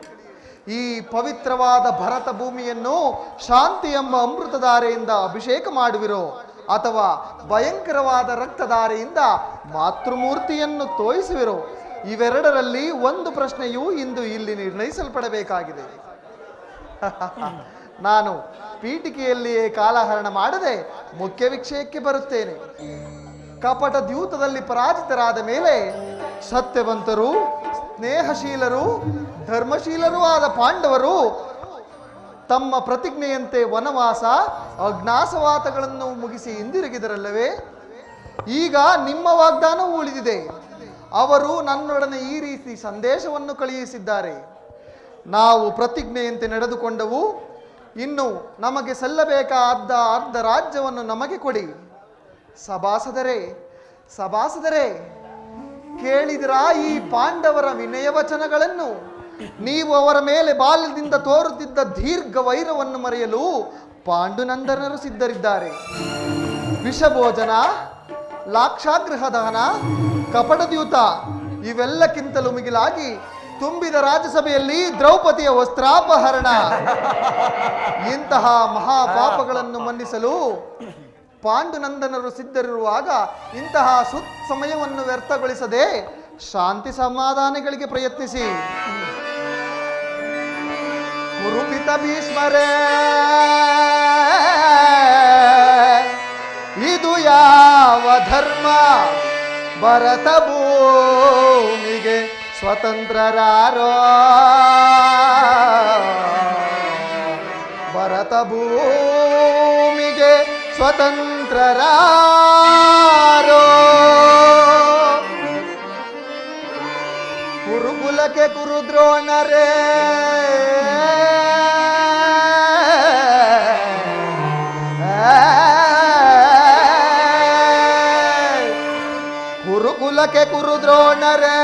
ಈ ಪವಿತ್ರವಾದ ಭರತ ಭೂಮಿಯನ್ನು ಶಾಂತಿ ಎಂಬ ಅಮೃತಧಾರೆಯಿಂದ ಅಭಿಷೇಕ ಮಾಡುವಿರೋ ಅಥವಾ ಭಯಂಕರವಾದ ರಕ್ತಧಾರೆಯಿಂದ ಮಾತೃಮೂರ್ತಿಯನ್ನು ತೋಯಿಸುವಿರೋ, ಇವೆರಡರಲ್ಲಿ ಒಂದು ಪ್ರಶ್ನೆಯು ಇಂದು ಇಲ್ಲಿ ನಿರ್ಣಯಿಸಲ್ಪಡಬೇಕಾಗಿದೆ. ನಾನು ಪೀಠಿಕೆಯಲ್ಲಿಯೇ ಕಾಲಹರಣ ಮಾಡದೆ ಮುಖ್ಯ ವಿಷಯಕ್ಕೆ ಬರುತ್ತೇನೆ. ಕಪಟ ದ್ಯೂತದಲ್ಲಿ ಪರಾಜಿತರಾದ ಮೇಲೆ ಸತ್ಯವಂತರು, ಸ್ನೇಹಶೀಲರು, ಧರ್ಮಶೀಲರೂ ಆದ ಪಾಂಡವರು ತಮ್ಮ ಪ್ರತಿಜ್ಞೆಯಂತೆ ವನವಾಸ, ಅಜ್ಞಾಸವಾತಗಳನ್ನು ಮುಗಿಸಿ ಹಿಂದಿರುಗಿದರಲ್ಲವೇ? ಈಗ ನಿಮ್ಮ ವಾಗ್ದಾನವೂ ಉಳಿದಿದೆ. ಅವರು ನನ್ನೊಡನೆ ಈ ರೀತಿ ಸಂದೇಶವನ್ನು ಕಳುಹಿಸಿದ್ದಾರೆ: ನಾವು ಪ್ರತಿಜ್ಞೆಯಂತೆ ನಡೆದುಕೊಂಡವು, ಇನ್ನು ನಮಗೆ ಸಲ್ಲಬೇಕಾದ ಅರ್ಧ ರಾಜ್ಯವನ್ನು ನಮಗೆ ಕೊಡಿ. ಸಭಾಸದರೇ, ಸಭಾಸದರೇ, ಕೇಳಿದಿರಾ ಈ ಪಾಂಡವರ ವಿನಯ ವಚನಗಳನ್ನು? ನೀವು ಅವರ ಮೇಲೆ ಬಾಲ್ಯದಿಂದ ತೋರುತ್ತಿದ್ದ ದೀರ್ಘ ವೈರವನ್ನು ಮರೆಯಲು ಪಾಂಡುನಂದನರು ಸಿದ್ಧರಿದ್ದಾರೆ. ವಿಷಭೋಜನ, ಲಾಕ್ಷಾಗೃಹದಾನ, ಕಪಟದ್ಯೂತ ಇವೆಲ್ಲಕ್ಕಿಂತಲೂ ಮಿಗಿಲಾಗಿ ತುಂಬಿದ ರಾಜ್ಯಸಭೆಯಲ್ಲಿ ದ್ರೌಪದಿಯ ವಸ್ತ್ರಾಪಹರಣ, ಇಂತಹ ಮಹಾಪಾಪಗಳನ್ನು ಮನ್ನಿಸಲು ಪಾಂಡುನಂದನರು ಸಿದ್ಧರಿರುವಾಗ ಇಂತಹ ಸಮಯವನ್ನು ವ್ಯರ್ಥಗೊಳಿಸದೆ ಶಾಂತಿ ಸಮಾಧಾನಗಳಿಗೆ ಪ್ರಯತ್ನಿಸಿ. ಕುರುಪಿತ ಭೀಷ್ಮರೇ, ಇದು ಯಾವ ಧರ್ಮ? ಭರತ ಭೂಮಿಗೆ ಸ್ವತಂತ್ರರಾರೋ, ಭರತ ಭೂಮಿಗೆ ಸ್ವತಂತ್ರರಾರೋ. ಕುರುಕುಲಕ್ಕೆ ಕುರುದ್ರೋಣರೇ, ಕುರುಕುಲಕ್ಕೆ ಕುರುದ್ರೋಣರೇ,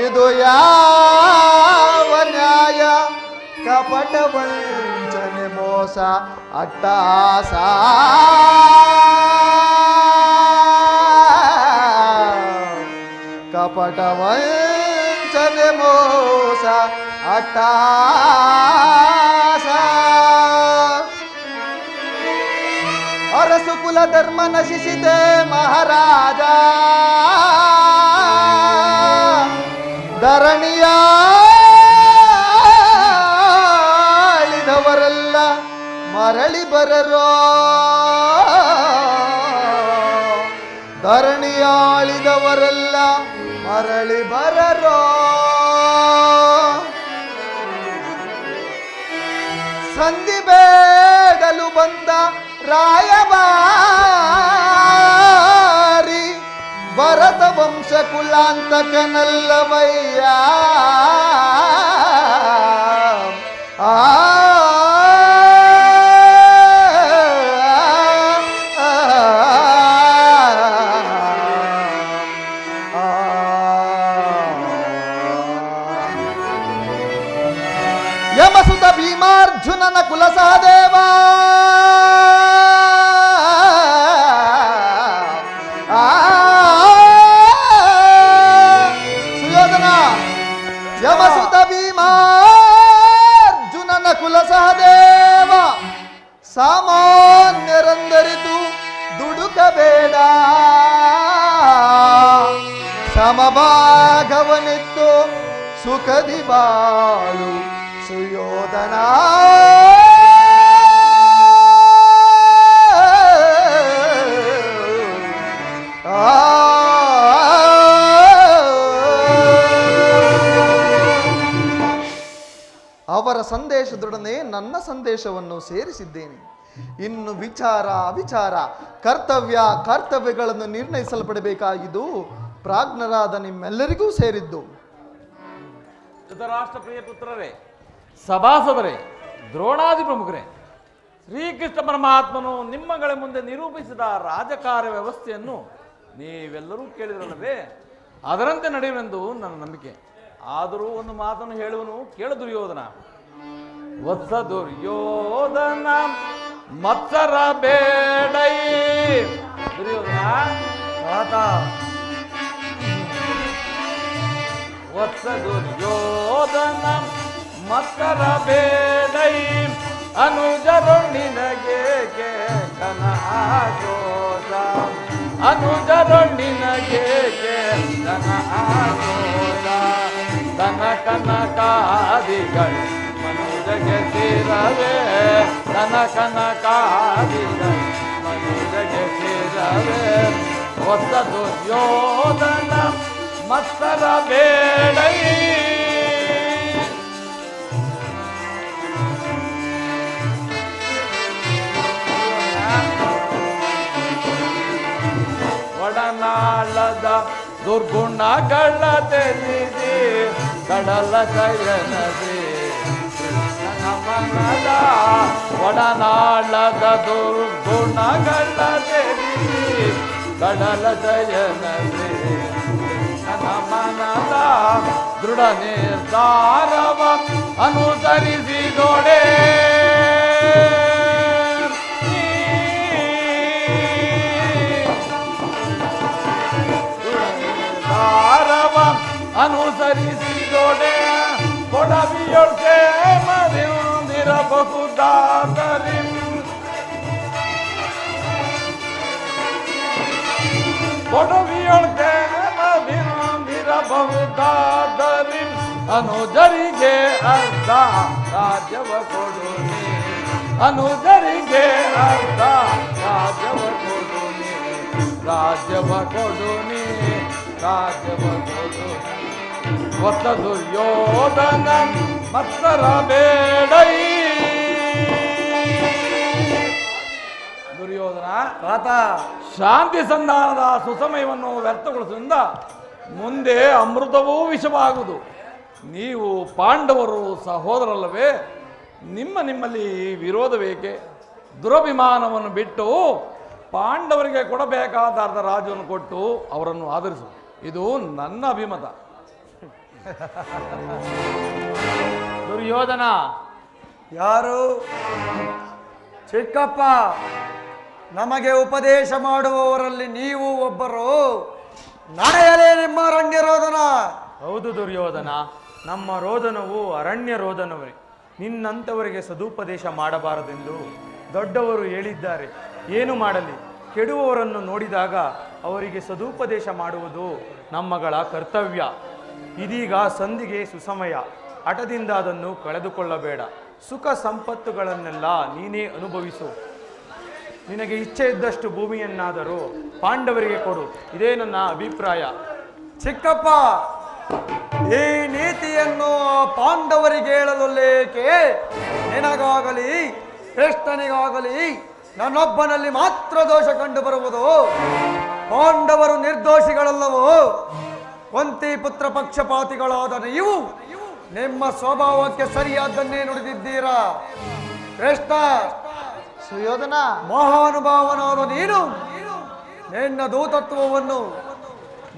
ಇದು ಯಾವ ನ್ಯಾಯ? ಕಪಟ ವಂಚನೆ ಮೋಸ ಅಟ್ಟಹಾಸ, ಕಪಟ ವಂಚನೆ ಮೋಸ ಅಟ್ಟಹಾಸ. ಅರಸು ಕುಲ ಧರ್ಮ ನಶಿಸಿದೆ ಮಹಾರಾಜ, ಧರಣಿಯಾಳಿದವರೆಲ್ಲ ಮರಳಿ ಬರರೋ, ಧರಣಿಯಾಳಿದವರೆಲ್ಲ ಮರಳಿ ಬರರೋ. ಸಂಧಿ ಬೇಡಲು ಬಂದ ರಾಯಭಾರಿ ಭರತ ವಂಶ ಕುಲಾಂತಕನಲ್ಲವಯ್ಯ. ಯಮಸುತ ಭೀಮಾರ್ಜುನನ ಕುಲಸಹದೇವ, ಸುಯೋಧನ, ಯಮಸುತ ಭೀಮಾರ್ಜುನನ ಕುಲಸಹದೇವ, ಸಾಮಾನ್ಯರಂದರಿತು ದುಡುಕಬೇಡ, ಸಮಭಾಗವನಿತ್ತು ಸುಖದಿ ಬಾಳು ಸುಯೋಧನ. ಅವರ ಸಂದೇಶದೊಡನೆ ನನ್ನ ಸಂದೇಶವನ್ನು ಸೇರಿಸಿದ್ದೇನೆ. ಇನ್ನು ವಿಚಾರ ಅವಿಚಾರ, ಕರ್ತವ್ಯಗಳನ್ನು ನಿರ್ಣಯಿಸಲ್ಪಡಬೇಕಾಗಿದ್ದು ಪ್ರಾಜ್ಞರಾದ ನಿಮ್ಮೆಲ್ಲರಿಗೂ ಸೇರಿದ್ದು. ಧೃತರಾಷ್ಟ್ರ ಪ್ರಿಯ ಪುತ್ರರೇ, ಸಭಾಸದರೇ, ದ್ರೋಣಾದಿ ಪ್ರಮುಖರೇ, ಶ್ರೀಕೃಷ್ಣ ಪರಮಾತ್ಮನು ನಿಮ್ಮಗಳ ಮುಂದೆ ನಿರೂಪಿಸಿದ ರಾಜಕಾರ್ಯ ವ್ಯವಸ್ಥೆಯನ್ನು ನೀವೆಲ್ಲರೂ ಕೇಳಿದ್ರಲ್ಲವೇ? ಅದರಂತೆ ನಡೆಯುವೆಂದು ನನ್ನ ನಂಬಿಕೆ. ಆದರೂ ಒಂದು ಮಾತನ್ನು ಹೇಳುವನು, ಕೇಳು ದುರ್ಯೋಧನ. ವತ್ಸ ದುರ್ಯೋಧನ ಮತ್ಸರ ಬೇಡೈ. ದುರ್ಯೋಧನ, ವತ್ಸ ದುರ್ಯೋಧನ ಮತ್ಸರ ಬೇಡೈ, ಅನುಜರು ನಿನಗೆ ಕನ ಆಗೋದ, ಅನುಜರು ನಿನಗೆ ಕನ ಆಗೋದ. ದನ ಕನಕಾದಿಗಳು ಮನುಜಗೆ ಸೇರವೇ, ದನ ಕನಕಾದಿಗಳು ಮನುಜಗೆ ಸೇರವೇ. ಬೇಡವೇ ಹೊಸ ದುರ್ಯೋಧನ ಮತ್ಸರ ಬೇಡೈ ಒಡನಾಳದ ದುರ್ಗುಣಗಳ ತಿಳಿದಿ ಕಡಲ ಶಯನದಿ ಮನದ ಒಡನಾಳದ ದುರ್ಗುಣಗಳ ತಿಳಿದಿ ಕಡಲ ಶಯನದಿ ನನ್ನ ಮನದ ದೃಢ ನಿರ್ಧಾರವ ಅನುಸರಿಸಿದೊಡೆ ಅನುಸರಿಸಿದೊಡೆ ಕೊಡವಿಯೊಳಗೆ ಮರೆಯೊಂದಿರಬಹುದಾದರಿ ಕೊಡವಿಯೊಳಗೆ ಮರೆಯೊಂದಿರಬಹುದಾದರಿ ಅನುಜರಿಗೆ ಅರ್ಧ ರಾಜ್ಯವ ಕೊಡುನಿ ಅನುಜರಿಗೆ ಅರ್ಧ ರಾಜ್ಯವ ಕೊಡುನಿ ರಾಜ್ಯವ ಕೊಡುನಿ ರಾಜ್ಯವ ಕೊಡುನಿ ಹೊಸ ದುರ್ಯೋಧನ ಮತ್ಸರ ಬೇಡೈ ದುರ್ಯೋಧನ ಶಾಂತಿ ಸಂಧಾನದ ಸುಸಮಯವನ್ನು ವ್ಯರ್ಥಗೊಳಿಸುವುದರಿಂದ ಮುಂದೆ ಅಮೃತವೂ ವಿಷವಾಗುವುದು. ನೀವು ಪಾಂಡವರು ಸಹೋದರಲ್ಲವೇ? ನಿಮ್ಮಲ್ಲಿ ವಿರೋಧ ಬೇಕೆ? ದುರಭಿಮಾನವನ್ನು ಬಿಟ್ಟು ಪಾಂಡವರಿಗೆ ಕೊಡಬೇಕಾದ ಅರ್ಧ ರಾಜ್ಯವನ್ನು ಕೊಟ್ಟು ಅವರನ್ನು ಆಧರಿಸು. ಇದು ನನ್ನ ಅಭಿಮತ. ದುರ್ಯೋಧನ, ಯಾರು? ಚಿಕ್ಕಪ್ಪ, ನಮಗೆ ಉಪದೇಶ ಮಾಡುವವರಲ್ಲಿ ನೀವು ಒಬ್ಬರು. ನಡೆಯಲೇ ನಿಮ್ಮ ಅರಣ್ಯ ರೋದನ. ಹೌದು ದುರ್ಯೋಧನ, ನಮ್ಮ ರೋದನವು ಅರಣ್ಯ ರೋದನವೇ. ನಿನ್ನಂಥವರಿಗೆ ಸದುಪದೇಶ ಮಾಡಬಾರದೆಂದು ದೊಡ್ಡವರು ಹೇಳಿದ್ದಾರೆ. ಏನು ಮಾಡಲಿ, ಕೆಡುವವರನ್ನು ನೋಡಿದಾಗ ಅವರಿಗೆ ಸದುಪದೇಶ ಮಾಡುವುದು ನಮ್ಮಗಳ ಕರ್ತವ್ಯ. ಇದೀಗ ಸಂಧಿಗೆ ಸುಸಮಯ. ಹಠದಿಂದ ಅದನ್ನು ಕಳೆದುಕೊಳ್ಳಬೇಡ. ಸುಖ ಸಂಪತ್ತುಗಳನ್ನೆಲ್ಲ ನೀನೇ ಅನುಭವಿಸು. ನಿನಗೆ ಇಚ್ಛೆ ಇದ್ದಷ್ಟು ಭೂಮಿಯನ್ನಾದರೂ ಪಾಂಡವರಿಗೆ ಕೊಡು. ಇದೇ ನನ್ನ ಅಭಿಪ್ರಾಯ. ಚಿಕ್ಕಪ್ಪ, ಈ ನೀತಿಯನ್ನು ಪಾಂಡವರಿಗೆ ಹೇಳಲೊಲ್ಲೇಕೆ? ನಿನಗಾಗಲಿ ಕೃಷ್ಣನಿಗಾಗಲಿ ನನ್ನೊಬ್ಬನಲ್ಲಿ ಮಾತ್ರ ದೋಷ ಕಂಡು ಬರುವುದು. ಪಾಂಡವರು ನಿರ್ದೋಷಿಗಳಲ್ಲವೋ? ಕೊಂತಿ ಪುತ್ರ ಪಕ್ಷಪಾತಿಗಳಾದ ನೀವು ನಿಮ್ಮ ಸ್ವಭಾವಕ್ಕೆ ಸರಿಯಾದ್ದನ್ನೇ ನುಡಿದಿದ್ದೀರಾ. ಕೃಷ್ಣ, ಸುಯೋಧನ, ಮಹಾನುಭಾವನಾದ ನೀನು ನಿನ್ನ ದೂತತ್ವವನ್ನು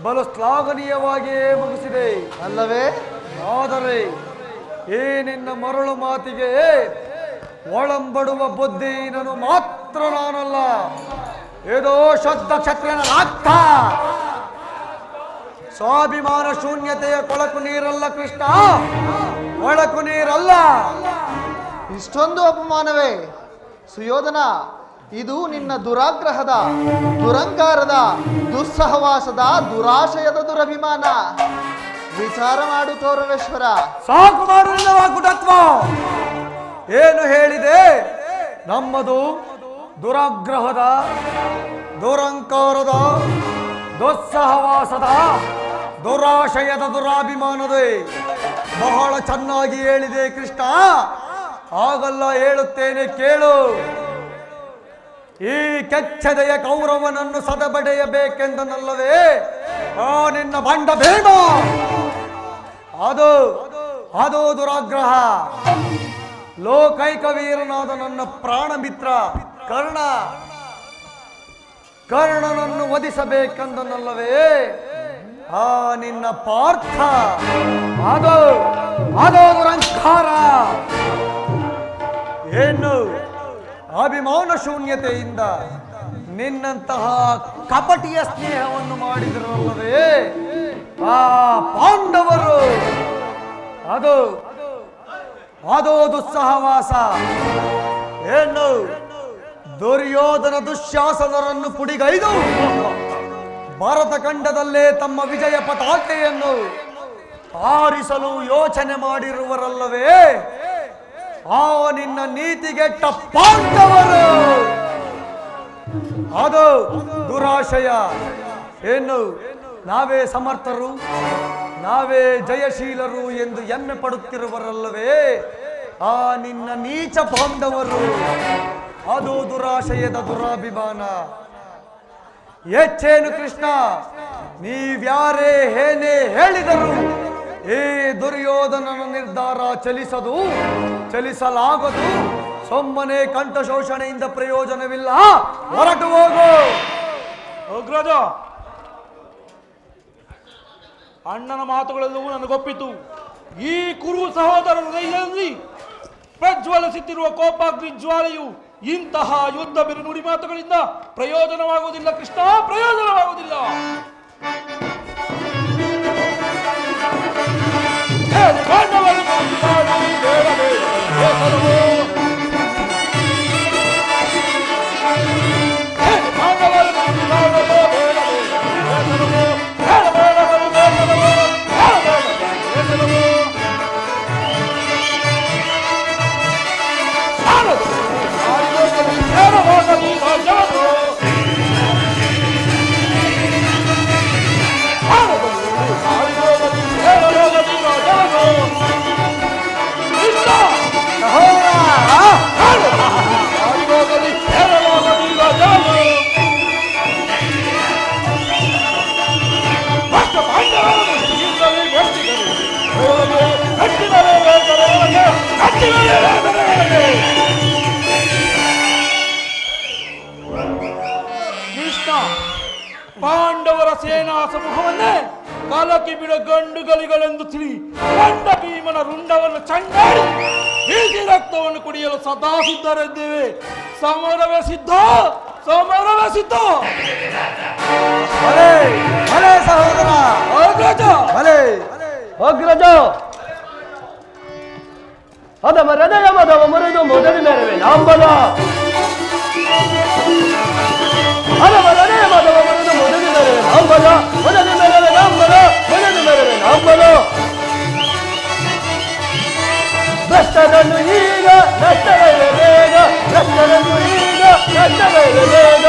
ಬಲು ಶ್ಲಾಘನೀಯವಾಗಿಯೇ ಮುಗಿಸಿದೆ ಅಲ್ಲವೇ? ಆದರೆ ಈ ನಿನ್ನ ಮರಳು ಮಾತಿಗೆ ಒಳಂಬಡುವ ಬುದ್ಧಿನನು ಮಾತ್ರ ನಾನಲ್ಲ. ಏದೋ ಶುದ್ಧ ಕ್ಷತ್ರಿಯನ ರಕ್ತ. ಸ್ವಾಭಿಮಾನ ಶೂನ್ಯತೆಯ ಕೊಳಕು ನೀರಲ್ಲ ಕೃಷ್ಣ, ಒಳಕು ನೀರಲ್ಲ. ಇಷ್ಟೊಂದು ಅಪಮಾನವೇ? ಸುಯೋಧನ, ಇದು ನಿನ್ನ ದುರಾಗ್ರಹದ, ದುರಂಕಾರದ, ದುಸ್ಸಹವಾಸದ, ದುರಾಶಯದ ದುರಭಿಮಾನ. ವಿಚಾರ ಮಾಡು ಕೌರವೇಶ್ವರ. ಸಾಕು ಮಾಡುವ ಕುಟತ್ವ. ಏನು ಹೇಳಿದೆ? ನಮ್ಮದು ದುರಾಗ್ರಹದ, ದುರಂಕಾರದ, ದುಸ್ಸಹವಾಸದ, ದುರಾಶಯದ, ದುರಾಭಿಮಾನದೇ. ಬಹಳ ಚೆನ್ನಾಗಿ ಹೇಳಿದೆ ಕೃಷ್ಣ. ಹಾಗಲ್ಲ, ಹೇಳುತ್ತೇನೆ ಕೇಳು. ಈ ಕೆಚ್ಚದೆಯ ಕೌರವನನ್ನು ಸದಬಡೆಯಬೇಕೆಂದನಲ್ಲವೇ ಆ ನಿನ್ನ ಬಂಡ ಭೀಮ? ಅದು ದುರಾಗ್ರಹ. ಲೋಕೈಕ ವೀರನಾದ ನನ್ನ ಪ್ರಾಣ ಮಿತ್ರ ಕರ್ಣನನ್ನು ವಧಿಸಬೇಕೆಂದನಲ್ಲವೇ ಆ ನಿನ್ನ ಪಾರ್ಥ? ಅದು ದುರಂಕಾರ. ಏನು ಅಭಿಮಾನ ಶೂನ್ಯತೆಯಿಂದ ನಿನ್ನಂತಹ ಕಪಟಿಯ ಸ್ನೇಹವನ್ನು ಮಾಡಿದರಲ್ಲವೇ ಆ ಪಾಂಡವರು? ಅದು ದುಸ್ಸಹವಾಸ. ಏನು ದುರ್ಯೋಧನ ದುಶ್ಯಾಸನರನ್ನು ಪುಡಿಗೈದು ಭಾರತ ಖಂಡದಲ್ಲೇ ತಮ್ಮ ವಿಜಯ ಪತಾಕೆಯನ್ನು ಹಾರಿಸಲು ಯೋಚನೆ ಮಾಡಿರುವರಲ್ಲವೇ ಆ ನಿನ್ನ ನೀತಿಗೆಟ್ಟ ಪಾಂಡವರು? ಅದು ದುರಾಶಯ. ಏನು ನಾವೇ ಸಮರ್ಥರು, ನಾವೇ ಜಯಶೀಲರು ಎಂದು ಹೆಮ್ಮೆ ಪಡುತ್ತಿರುವರಲ್ಲವೇ ಆ ನಿನ್ನ ನೀಚ ಬಾಂಧವರು. ಅದು ದುರಾಶಯದ ದುರಾಭಿಮಾನ. ಹೆಚ್ಚೇನು ಕೃಷ್ಣ, ನೀವ್ಯಾರೇ ಏನೇ ಹೇಳಿದರು ಈ ದುರ್ಯೋಧನನ ನಿರ್ಧಾರ ಚಲಿಸಲಾಗದು. ಸುಮ್ಮನೆ ಕಂಠಶೋಷಣೆಯಿಂದ ಪ್ರಯೋಜನವಿಲ್ಲ. ಹೊರಟು ಹೋಗು. ಅಗ್ರಜ, ಅಣ್ಣನ ಮಾತುಗಳೆಲ್ಲವೂ ನನಗೊಪ್ಪಿತು. ಈ ಕುರು ಸಹೋದರರ ಹೃದಯದಲ್ಲಿ ಪ್ರಜ್ವಲಿಸುತ್ತಿರುವ ಕೋಪಾಗ್ನಿ ಜ್ವಾಲೆಯು ಇಂತಹ ಯುದ್ಧ ಬಿರುನುಡಿ ಮಾತುಗಳಿಂದ ಪ್ರಯೋಜನವಾಗುವುದಿಲ್ಲ ಕೃಷ್ಣ, ಪ್ರಯೋಜನವಾಗುವುದಿಲ್ಲ. ಕೃಷ್ಣ, ಪಾಂಡವರ ಸೇನಾ ಸಮೂಹವನ್ನೇ ಕಾಲಕ್ಕೆ ಬಿಡ ಗಂಡುಗಳಿಗಳೆಂದು ತಿಳಿ ಗಂಡ ಭೀಮನ ರುಂಡವನ್ನು ಚಂಡಾಡಿ ಬೀದಿ ರಕ್ತವನ್ನು ಕುಡಿಯಲು ಸದಾ ಸಿದ್ಧರಿದ್ದೇವೆ. ಸಮರವೇ ಸಿದ್ಧ, ಸಮರವೇ ಸಿದ್ಧ. ಭಲೆ ಭಲೆ ಸಹೋದರ. ಅಗ್ರಜ, ಭಲೆ ಅಗ್ರಜ, ಅದಮ ಹೃದಯ ಮದವ ಮುರಿದು ಮೊದಲು ಮೇರವೆ ನಾಂಬಲ. ಅದಮ ಹೃದಯ ಮದವ ಮುರಿದು ಮೊದಲು ಮೇರವೆ ನಾಂಬಲ. ಮೊದಲು ಮೇರವೆ ನಾಂಬಲ, ಮೊದಲು ಮೇರವೆ ನಾಂಬಲ. ಭ್ರಷ್ಟರನ್ನು ಈಗ ನಷ್ಟವೇ ಬೇಗ, ಭ್ರಷ್ಟರನ್ನು ಈಗ ನಷ್ಟವೇ ಬೇಗ.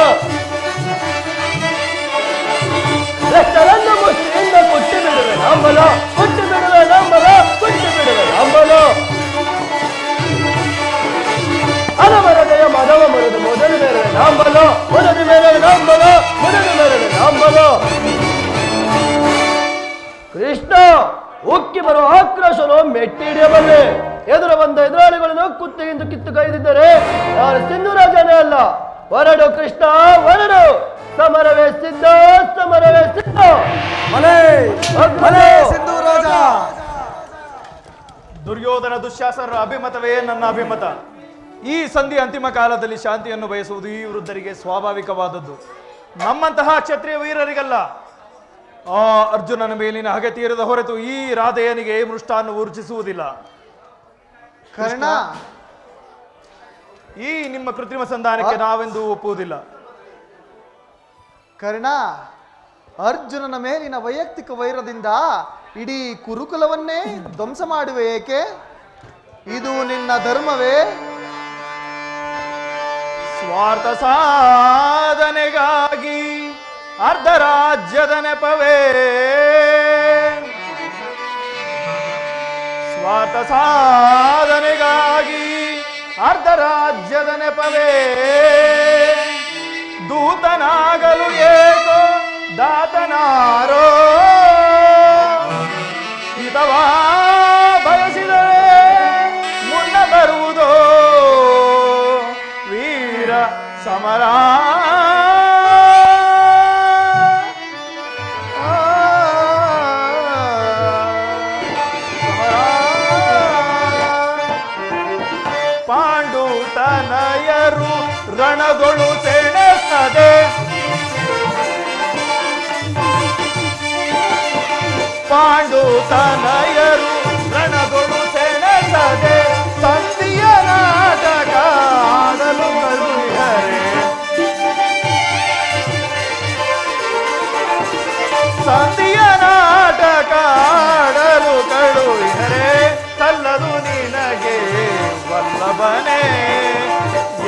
ಭ್ರಷ್ಟರನ್ನು ಮುಷ್ಟಿಯಿಂದ ಕುಟ್ಟಿ ಬಿಡುವೆ ನಾಂಬಲ, ಕುಟ್ಟಿ ಬಿಡುವೆ ನಾಂಬಲ, ಕುಟ್ಟಿ ಬಿಡುವೆ ನಾಂಬಲ. ಅದಮ ಹೃದಯ ಮದವ ಮುರಿದು ಮೊದಲು ಮೇರವೆ ನಾಂಬಲ, ಮೊದಲು ಮೇರವೆ ನಾಂಬಲ, ಮೊದಲು ಮೇರವೆ ನಾಂಬಲ. ಕೃಷ್ಣ, ಉಕ್ಕಿ ಬರುವ ಆಕ್ರೋಶನು ಮೆಟ್ಟಿ ಹಿಡಿಯಬಲ್ಲೆ. ಎದುರು ಬಂದ ಎದುರಾಳಿಗಳನ್ನು ಕುತ್ತಿಗಿಂದ ಕಿತ್ತು ಕೈದಿದ್ದರೆ ನಾನು ಸಿಂಧುರಾಜನೇ ಅಲ್ಲ. ಹೊರಡು ಕೃಷ್ಣ, ಹೊರಡು. ಸಮರವೇ ಸಿದ್ಧ, ಸಮರವೇ ಸಿದ್ಧ. ಭಲೆ ಭಲೆ ಸಿಂಧೂರಾಜ. ದುರ್ಯೋಧನ ದುಶ್ಯಾಸನರ ಅಭಿಮತವೇ ನನ್ನ ಅಭಿಮತ. ಈ ಸಂಧಿ ಅಂತಿಮ ಕಾಲದಲ್ಲಿ ಶಾಂತಿಯನ್ನು ಬಯಸುವುದು ಈ ವೃದ್ಧರಿಗೆ ಸ್ವಾಭಾವಿಕವಾದದ್ದು, ನಮ್ಮಂತಹ ಕ್ಷತ್ರಿಯ ವೀರರಿಗಲ್ಲ. ಆ ಅರ್ಜುನನ ಮೇಲಿನ ಹಗೆ ತೀರದ ಹೊರತು ಈ ರಾಧೆಯನಿಗೆ ಮೃಷ್ಟಾನ್ನು ಊರ್ಜಿಸುವುದಿಲ್ಲ. ಕರ್ಣ, ಈ ನಿಮ್ಮ ಕೃತ್ರಿಮ ಸಂಧಾನಕ್ಕೆ ನಾವೆಂದೂ ಒಪ್ಪುವುದಿಲ್ಲ. ಕರ್ಣ, ಅರ್ಜುನನ ಮೇಲಿನ ವೈಯಕ್ತಿಕ ವೈರದಿಂದ ಇಡೀ ಕುರುಕುಲವನ್ನೇ ಧ್ವಂಸ ಮಾಡುವೆ ಏಕೆ? ಇದು ನಿನ್ನ ಧರ್ಮವೇ? ಸ್ವಾರ್ಥ ಸಾಧನೆಗಾಗಿ ಅರ್ಧ ರಾಜ್ಯದ ನೆಪವೇ, ಸ್ವಾರ್ಥ ಸಾಧನೆಗಾಗಿ ಅರ್ಧ ರಾಜ್ಯದ ನೆಪವೇ. ದೂತನಾಗಲು ಏಕೋ ದಾತನಾರೋ, ಹಿತವಾ ಬಯಸಿದರೆ ಮುನ್ನ ಬರುವುದೋ ವೀರ ಸಮರ. ಪಾಂಡುತನಯರು ರಣದೊಳು ಸೆಣಸದೆ, ಪಾಂಡುತನಯರು ರಣದೊಳು ಸೆಣಸದೆ ಸಂಧಿಯ ನಾಟಕ ಆಡಲು ಕಳುಹಿದರೆ, ಸಂಧಿಯ ನಾಟಕ ಆಡಲು ಕಳುಹಿದರೆ ಸಲ್ಲದು ನಿನಗೆ ವಲ್ಲಭನೇ.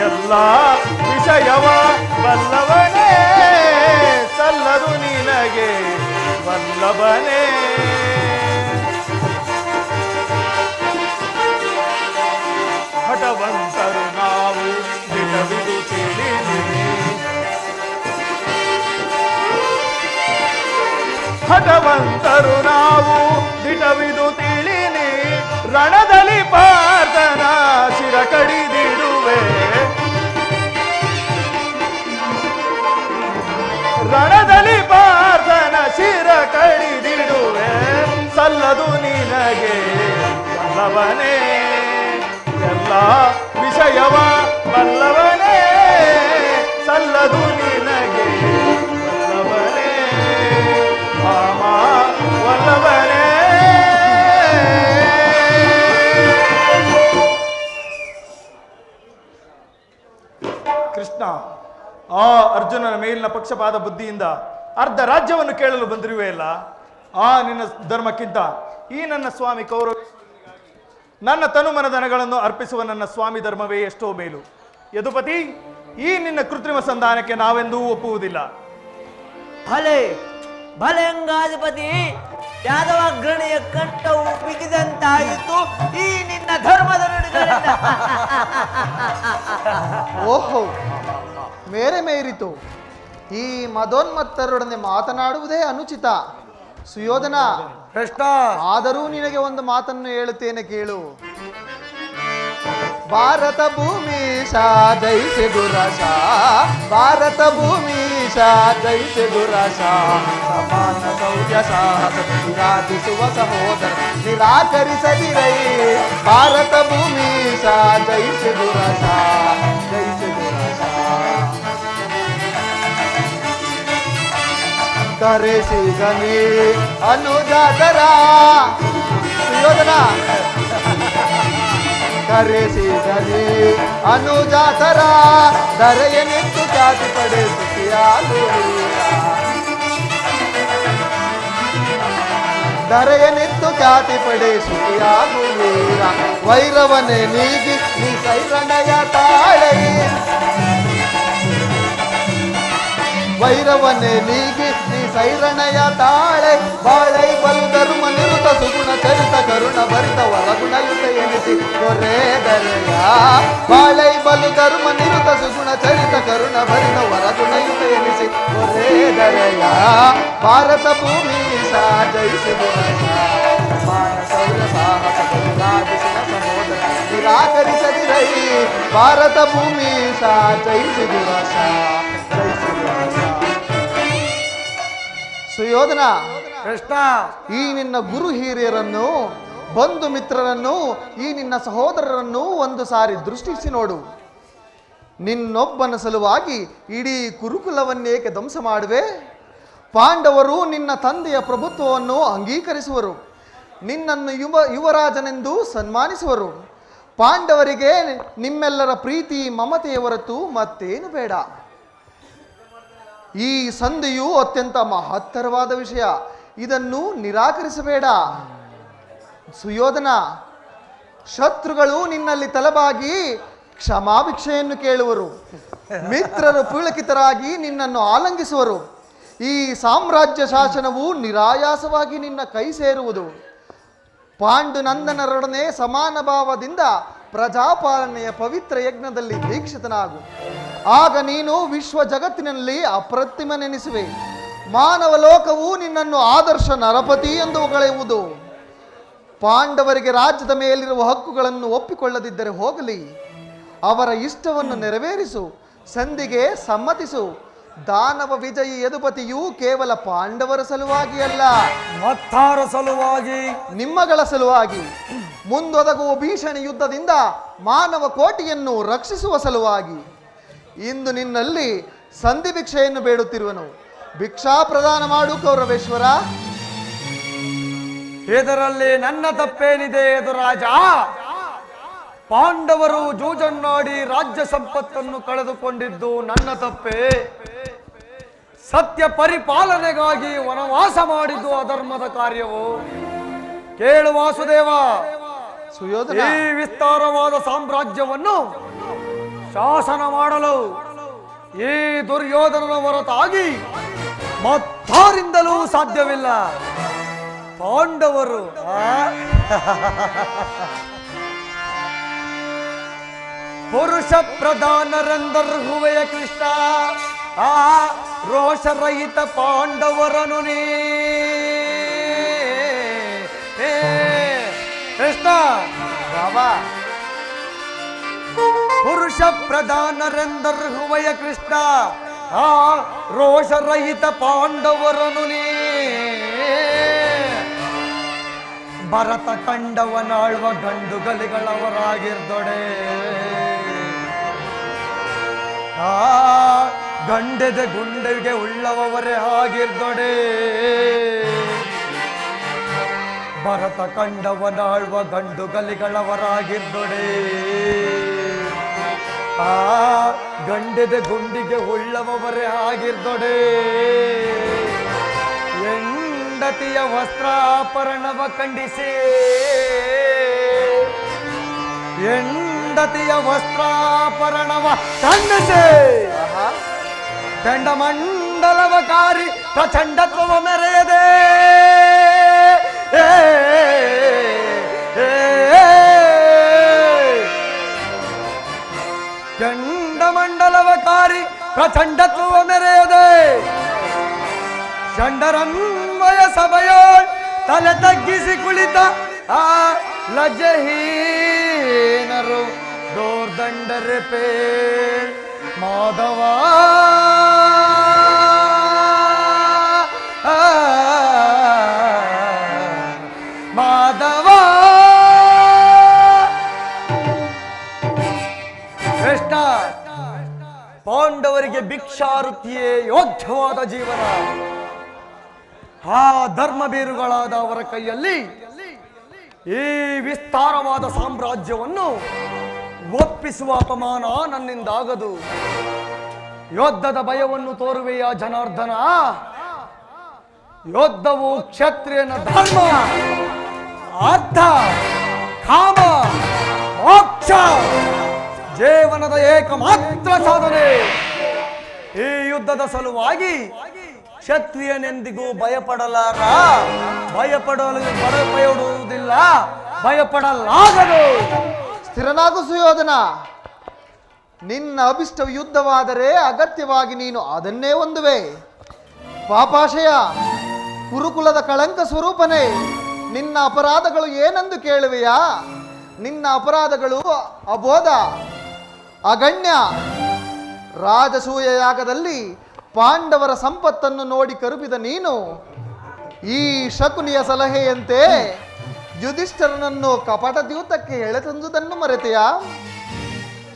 ಎಲ್ಲ ವಿಷಯವ ಬಲ್ಲವನೇ ಸಲ್ಲದು ನಿನಗೆ ವಲ್ಲಭನೇ. ಹಠವಂತರು ನಾವು ದಿಟವಿದು ತಿಳಿದೆ, ಹಠವಂತರು ನಾವು ದಿಟವಿದು ತಿಳಿನಿ, ರಣದಲ್ಲಿ ಪಾರ್ಥನ ಶಿರ ಕಡಿದಿಡುವೆ, ರಣದಲ್ಲಿ ಪಾರ್ಥನ ಶಿರ ಕಡಿದಿಡುವೆ, ಸಲ್ಲದು ನಿನಗೆ ವಲ್ಲಭನೇ ಎಲ್ಲ ವಿಷಯವ ಬಲ್ಲವನೇ, ಸಲ್ಲದು ನಿನಗೆ ವಲ್ಲಭನೇ ರಾಮ ವಲ್ಲಭನೇ. ಕೃಷ್ಣ, ಆ ಅರ್ಜುನನ ಮೇಲಿನ ಪಕ್ಷಪಾತ ಬುದ್ಧಿಯಿಂದ ಅರ್ಧ ರಾಜ್ಯವನ್ನು ಕೇಳಲು ಬಂದಿರುವೆಯಲ್ಲ, ಆ ನಿನ್ನ ಧರ್ಮಕ್ಕಿಂತ ಈ ನನ್ನ ಸ್ವಾಮಿ ಕೌರವ ನನ್ನ ತನುಮನಧನಗಳನ್ನು ಅರ್ಪಿಸುವ ನನ್ನ ಸ್ವಾಮಿ ಧರ್ಮವೇ ಎಷ್ಟೋ ಮೇಲು. ಯದುಪತಿ, ಈ ನಿನ್ನ ಕೃತ್ರಿಮ ಸಂಧಾನಕ್ಕೆ ನಾವೆಂದೂ ಒಪ್ಪುವುದಿಲ್ಲ. ಭಲೆ ಭಲೆಂಗಾಧಿಪತಿ, ಯಾದವಾಗ್ರಣಿಯ ಕಂಠವು ಬಿಗಿದಂತಾಯಿತು ಈ ನಿನ್ನ ಧರ್ಮದ ನುಡಿಗಳಿಂದ. ಓಹೋ, ಮೇರೆ ಮೇರಿತು. ಈ ಮದೋನ್ಮತ್ತರೊಡನೆ ಮಾತನಾಡುವುದೇ ಅನುಚಿತ. ಸುಯೋಧನ, ಕೃಷ್ಣ, ಆದರೂ ನಿನಗೆ ಒಂದು ಮಾತನ್ನು ಹೇಳುತ್ತೇನೆ ಕೇಳು. ಭಾರತ ಭೂಮೀಶ ಜೈಸೆ ದುರಸ, ಭಾರತ ಭೂಮೀಶ ಜೈಸೆ ದುರಸ, ಸಮಾನ ಶೌರ್ಯ ಸಾಹಸ ನಿರಾಧಿಸುವ ಸಹೋದರ ನಿರಾಕರಿಸದಿರೈ. ಭಾರತ ಭೂಮೀಶ ಜೈಸೆ ದುರಸ, ಜೈಸೆ ದುರಸ. ಕರೆಸಿಗನಿ ಅನುಜಾತರ ಸುಯೋಧನ, ಕರೆಸಿಗನಿ ಅನುಜಾತರ, ಧರೆಯನಿತ್ತು ಖ್ಯಾತಿ ಪಡೆ ಸುಖಿಯಾಗುವೀರ, ಧರೆಯನಿತ್ತು ಖ್ಯಾತಿ ಪಡೆ ಸುಖಿಯಾಗುವೀರ. ವೈರವನೇ ನೀಗಿ ನೀ ಸೈರಣಯ ತಾಳೆ, ವೈರವನ್ನೇ ನೀಗಿ ನೀ ಸೈರಣಯ ತಾಳೆ. ಬಾಳೈ ಬಲು ಧರ್ಮ ನಿರುತ ಸುಗುಣ ಚರಿತ ಕರುಣ ಭರಿತ ವರಗುಣಯುತ ಎನಿಸಿ ಕೊರೆದರೆಯ. ಬಾಳೈ ಬಲು ಧರ್ಮ ನಿರುತ ಸುಗುಣ ಚರಿತ ಕರುಣ ಭರಿತ ವರಗುಣಯುತ ಎನಿಸಿ ಕೊರೆದರೆಯ. ಭಾರತ ಭೂಮಿ ಸಾ ಜಯಿಸಿ ಮಾನ ಶೌರ್ಯ ಸಾಹಸ ರಾಜಿಸಿದ ಸಹೋದರ ನಿರಾಕರಿಸದಿರೈ. ಭಾರತ ಭೂಮಿ ಸಾ ಜಯಿಸಿ ದುರಸ, ಜಯಿಸಿ ದುರಸ. ಸುಯೋಧನ, ಕೃಷ್ಣ, ಈ ನಿನ್ನ ಗುರು ಹಿರಿಯರನ್ನು, ಬಂಧು ಮಿತ್ರರನ್ನು, ಈ ನಿನ್ನ ಸಹೋದರರನ್ನು ಒಂದು ಸಾರಿ ದೃಷ್ಟಿಸಿ ನೋಡು. ನಿನ್ನೊಬ್ಬನ ಸಲುವಾಗಿ ಇಡೀ ಕುರುಕುಲವನ್ನೇಕೆ ಧ್ವಂಸ ಮಾಡುವೆ? ಪಾಂಡವರು ನಿನ್ನ ತಂದೆಯ ಪ್ರಭುತ್ವವನ್ನು ಅಂಗೀಕರಿಸುವರು, ನಿನ್ನನ್ನು ಯುವರಾಜನೆಂದು ಸನ್ಮಾನಿಸುವರು. ಪಾಂಡವರಿಗೆ ನಿಮ್ಮೆಲ್ಲರ ಪ್ರೀತಿ ಮಮತೆಯ ಹೊರತು ಮತ್ತೇನು ಬೇಡ. ಈ ಸಂಧಿಯು ಅತ್ಯಂತ ಮಹತ್ತರವಾದ ವಿಷಯ, ಇದನ್ನು ನಿರಾಕರಿಸಬೇಡ. ಸುಯೋಧನ, ಶತ್ರುಗಳು ನಿನ್ನಲ್ಲಿ ತಲೆಬಾಗಿ ಕ್ಷಮಾಭಿಕ್ಷೆಯನ್ನು ಕೇಳುವರು, ಮಿತ್ರರು ಪುಳಕಿತರಾಗಿ ನಿನ್ನನ್ನು ಆಲಂಗಿಸುವರು. ಈ ಸಾಮ್ರಾಜ್ಯ ಶಾಸನವು ನಿರಾಯಾಸವಾಗಿ ನಿನ್ನ ಕೈ ಸೇರುವುದು. ಪಾಂಡುನಂದನರೊಡನೆ ಸಮಾನ ಭಾವದಿಂದ ಪ್ರಜಾಪಾಲನೆಯ ಪವಿತ್ರ ಯಜ್ಞದಲ್ಲಿ ದೀಕ್ಷಿತನಾಗು. ಆಗ ನೀನು ವಿಶ್ವ ಜಗತ್ತಿನಲ್ಲಿ ಅಪ್ರತಿಮನೆನಿಸುವೆ. ಮಾನವ ಲೋಕವು ನಿನ್ನನ್ನು ಆದರ್ಶ ನರಪತಿ ಎಂದು ಹೊಗಳೆಯುವುದು. ಪಾಂಡವರಿಗೆ ರಾಜ್ಯದ ಮೇಲಿರುವ ಹಕ್ಕುಗಳನ್ನು ಒಪ್ಪಿಕೊಳ್ಳದಿದ್ದರೆ ಹೋಗಲಿ, ಅವರ ಇಷ್ಟವನ್ನು ನೆರವೇರಿಸು, ಸಂಧಿಗೆ ಸಮ್ಮತಿಸು. ದಾನವ ವಿಜಯಿ ಯದುಪತಿಯು ಕೇವಲ ಪಾಂಡವರ ಸಲುವಾಗಿ ಅಲ್ಲ, ಮತ್ತಾರ ಸಲುವಾಗಿ, ನಿಮ್ಮಗಳ ಸಲುವಾಗಿ, ಮುಂದೊದಗುವ ಭೀಷಣ ಯುದ್ಧದಿಂದ ಮಾನವ ಕೋಟಿಯನ್ನು ರಕ್ಷಿಸುವ ಸಲುವಾಗಿ ಇಂದು ನಿನ್ನಲ್ಲಿ ಸಂಧಿ ಭಿಕ್ಷೆಯನ್ನು ಬೇಡುತ್ತಿರುವನು. ಭಿಕ್ಷಾ ಪ್ರದಾನ ಮಾಡು ಕೌರವೇಶ್ವರ. ಇದರಲ್ಲಿ ನನ್ನ ತಪ್ಪೇನಿದೆ ಎದುರಾಜ? ಪಾಂಡವರು ಜೂಜನ್ನಾಡಿ ರಾಜ್ಯ ಸಂಪತ್ತನ್ನು ಕಳೆದುಕೊಂಡಿದ್ದು ನನ್ನ ತಪ್ಪೇ. ಸತ್ಯ ಪರಿಪಾಲನೆಗಾಗಿ ವನವಾಸ ಮಾಡಿದ್ದು ಅಧರ್ಮದ ಕಾರ್ಯವು. ಕೇಳು ವಾಸುದೇವ, ಸುಯೋಧನ, ಈ ವಿಸ್ತಾರವಾದ ಸಾಮ್ರಾಜ್ಯವನ್ನು ಶಾಸನ ಮಾಡಲು ಈ ದುರ್ಯೋಧನನ ಹೊರತಾಗಿ ಮತ್ತಾರಿಂದಲೂ ಸಾಧ್ಯವಿಲ್ಲ. ಪಾಂಡವರು ಪುರುಷ ಪ್ರಧಾನರೆಂದರ್ಹುವೆಯ ಕೃಷ್ಣ, ಆ ರೋಷರಹಿತ ಪಾಂಡವರನು ನೀ ಕೃಷ್ಣ. ಬಾಬಾ ಪುರುಷ ಪ್ರಧಾನರೆಂದರ್ಹುವೆಯ ಕೃಷ್ಣ, ಆ ರೋಷರಹಿತ ಪಾಂಡವರನು ನೀ ಭರತ ಕಂಡವನಾಳ್ವ ಗಂಡುಗಲಿಗಳವರಾಗಿರ್ದೊಡೆ. ಆ ಗಂಡೆದೆ ಗುಂಡೆಗೆ ಉಳ್ಳವರೇ ಆಗಿರ್ದೊಡೆ. ಭರತ ಕಂಡವನಾಳ್ವ ಗಂಡುಗಲಿಗಳವರಾಗಿರ್ದೊಡೆ. ಆ ಗಂಡೆದೆ ಗುಂಡಿಗೆ ಉಳ್ಳವರೇ ಆಗಿರ್ದೊಡೆ. ಹೆಂಡತಿಯ ವಸ್ತ್ರಾಪರಣವ ಖಂಡಿಸಿ, ಹೆಂಡತಿಯ ವಸ್ತ್ರಾಪರಣವ ಖಂಡಿಸಿ ಚಂಡಮಂಡಲವ ಕಾರಿ ಪ್ರಚಂಡತ್ವವ ಮೆರೆಯದೆ. ಚಂಡಮಂಡಲವ ಕಾರಿ ಪ್ರಚಂಡತ್ವವ ಮೆರೆಯದೆ. ಚಂಡರನ್ವಯ ಸಭೆಯೋಳ್ ತಲೆ ತಗ್ಗಿಸಿ ಕುಳಿತ ಆ ಲಜ್ಜಹೀನರು ದೋರ್ದಂಡರೆ ಪೇ ಮಾಧವ. ಮಾಧವ ಕೃಷ್ಣ, ಪಾಂಡವರಿಗೆ ಭಿಕ್ಷಾವೃತ್ತಿಯೇ ಯೋಗ್ಯವಾದ ಜೀವನ. ಆ ಧರ್ಮಬೀರುಗಳಾದ ಅವರ ಕೈಯಲ್ಲಿ ಈ ವಿಸ್ತಾರವಾದ ಸಾಮ್ರಾಜ್ಯವನ್ನು ಒಪ್ಪಿಸುವ ಅಪಮಾನ ನನ್ನಿಂದಾಗದು. ಯುದ್ಧದ ಭಯವನ್ನು ತೋರುವೆಯ ಜನಾರ್ದನ. ಯುದ್ಧವು ಕ್ಷತ್ರಿಯನ ಧರ್ಮ, ಅರ್ಥ, ಕಾಮ, ಮೋಕ್ಷ, ಜೀವನದ ಏಕಮಾತ್ರ ಸಾಧನೆ. ಈ ಯುದ್ಧದ ಸಲುವಾಗಿ ಕ್ಷತ್ರಿಯನೆಂದಿಗೂ ಭಯಪಡಲಾರ, ಭಯಪಡುವುದಿಲ್ಲ, ಭಯಪಡಲಾಗದು. ಸ್ಥಿರನಾಗು ಸುಯೋಧನ. ನಿನ್ನ ಅಭಿಷ್ಟ ಯುದ್ಧವಾದರೆ ಅಗತ್ಯವಾಗಿ ನೀನು ಅದನ್ನೇ ಹೊಂದುವೆ. ಪಾಪಾಶಯ, ಕುರುಕುಲದ ಕಳಂಕ ಸ್ವರೂಪನೇ, ನಿನ್ನ ಅಪರಾಧಗಳು ಏನೆಂದು ಕೇಳುವೆಯಾ? ನಿನ್ನ ಅಪರಾಧಗಳು ಅಬೋಧ, ಅಗಣ್ಯ. ರಾಜಸೂಯ ಯಾಗದಲ್ಲಿ ಪಾಂಡವರ ಸಂಪತ್ತನ್ನು ನೋಡಿ ಕರುಬಿದ ನೀನು ಈ ಶಕುನಿಯ ಸಲಹೆಯಂತೆ ಯುಧಿಷ್ಠರನನ್ನು ಕಪಟ ದ್ಯೂತಕ್ಕೆ ಎಳೆತಂದುದನ್ನು ಮರೆತೆಯಾ?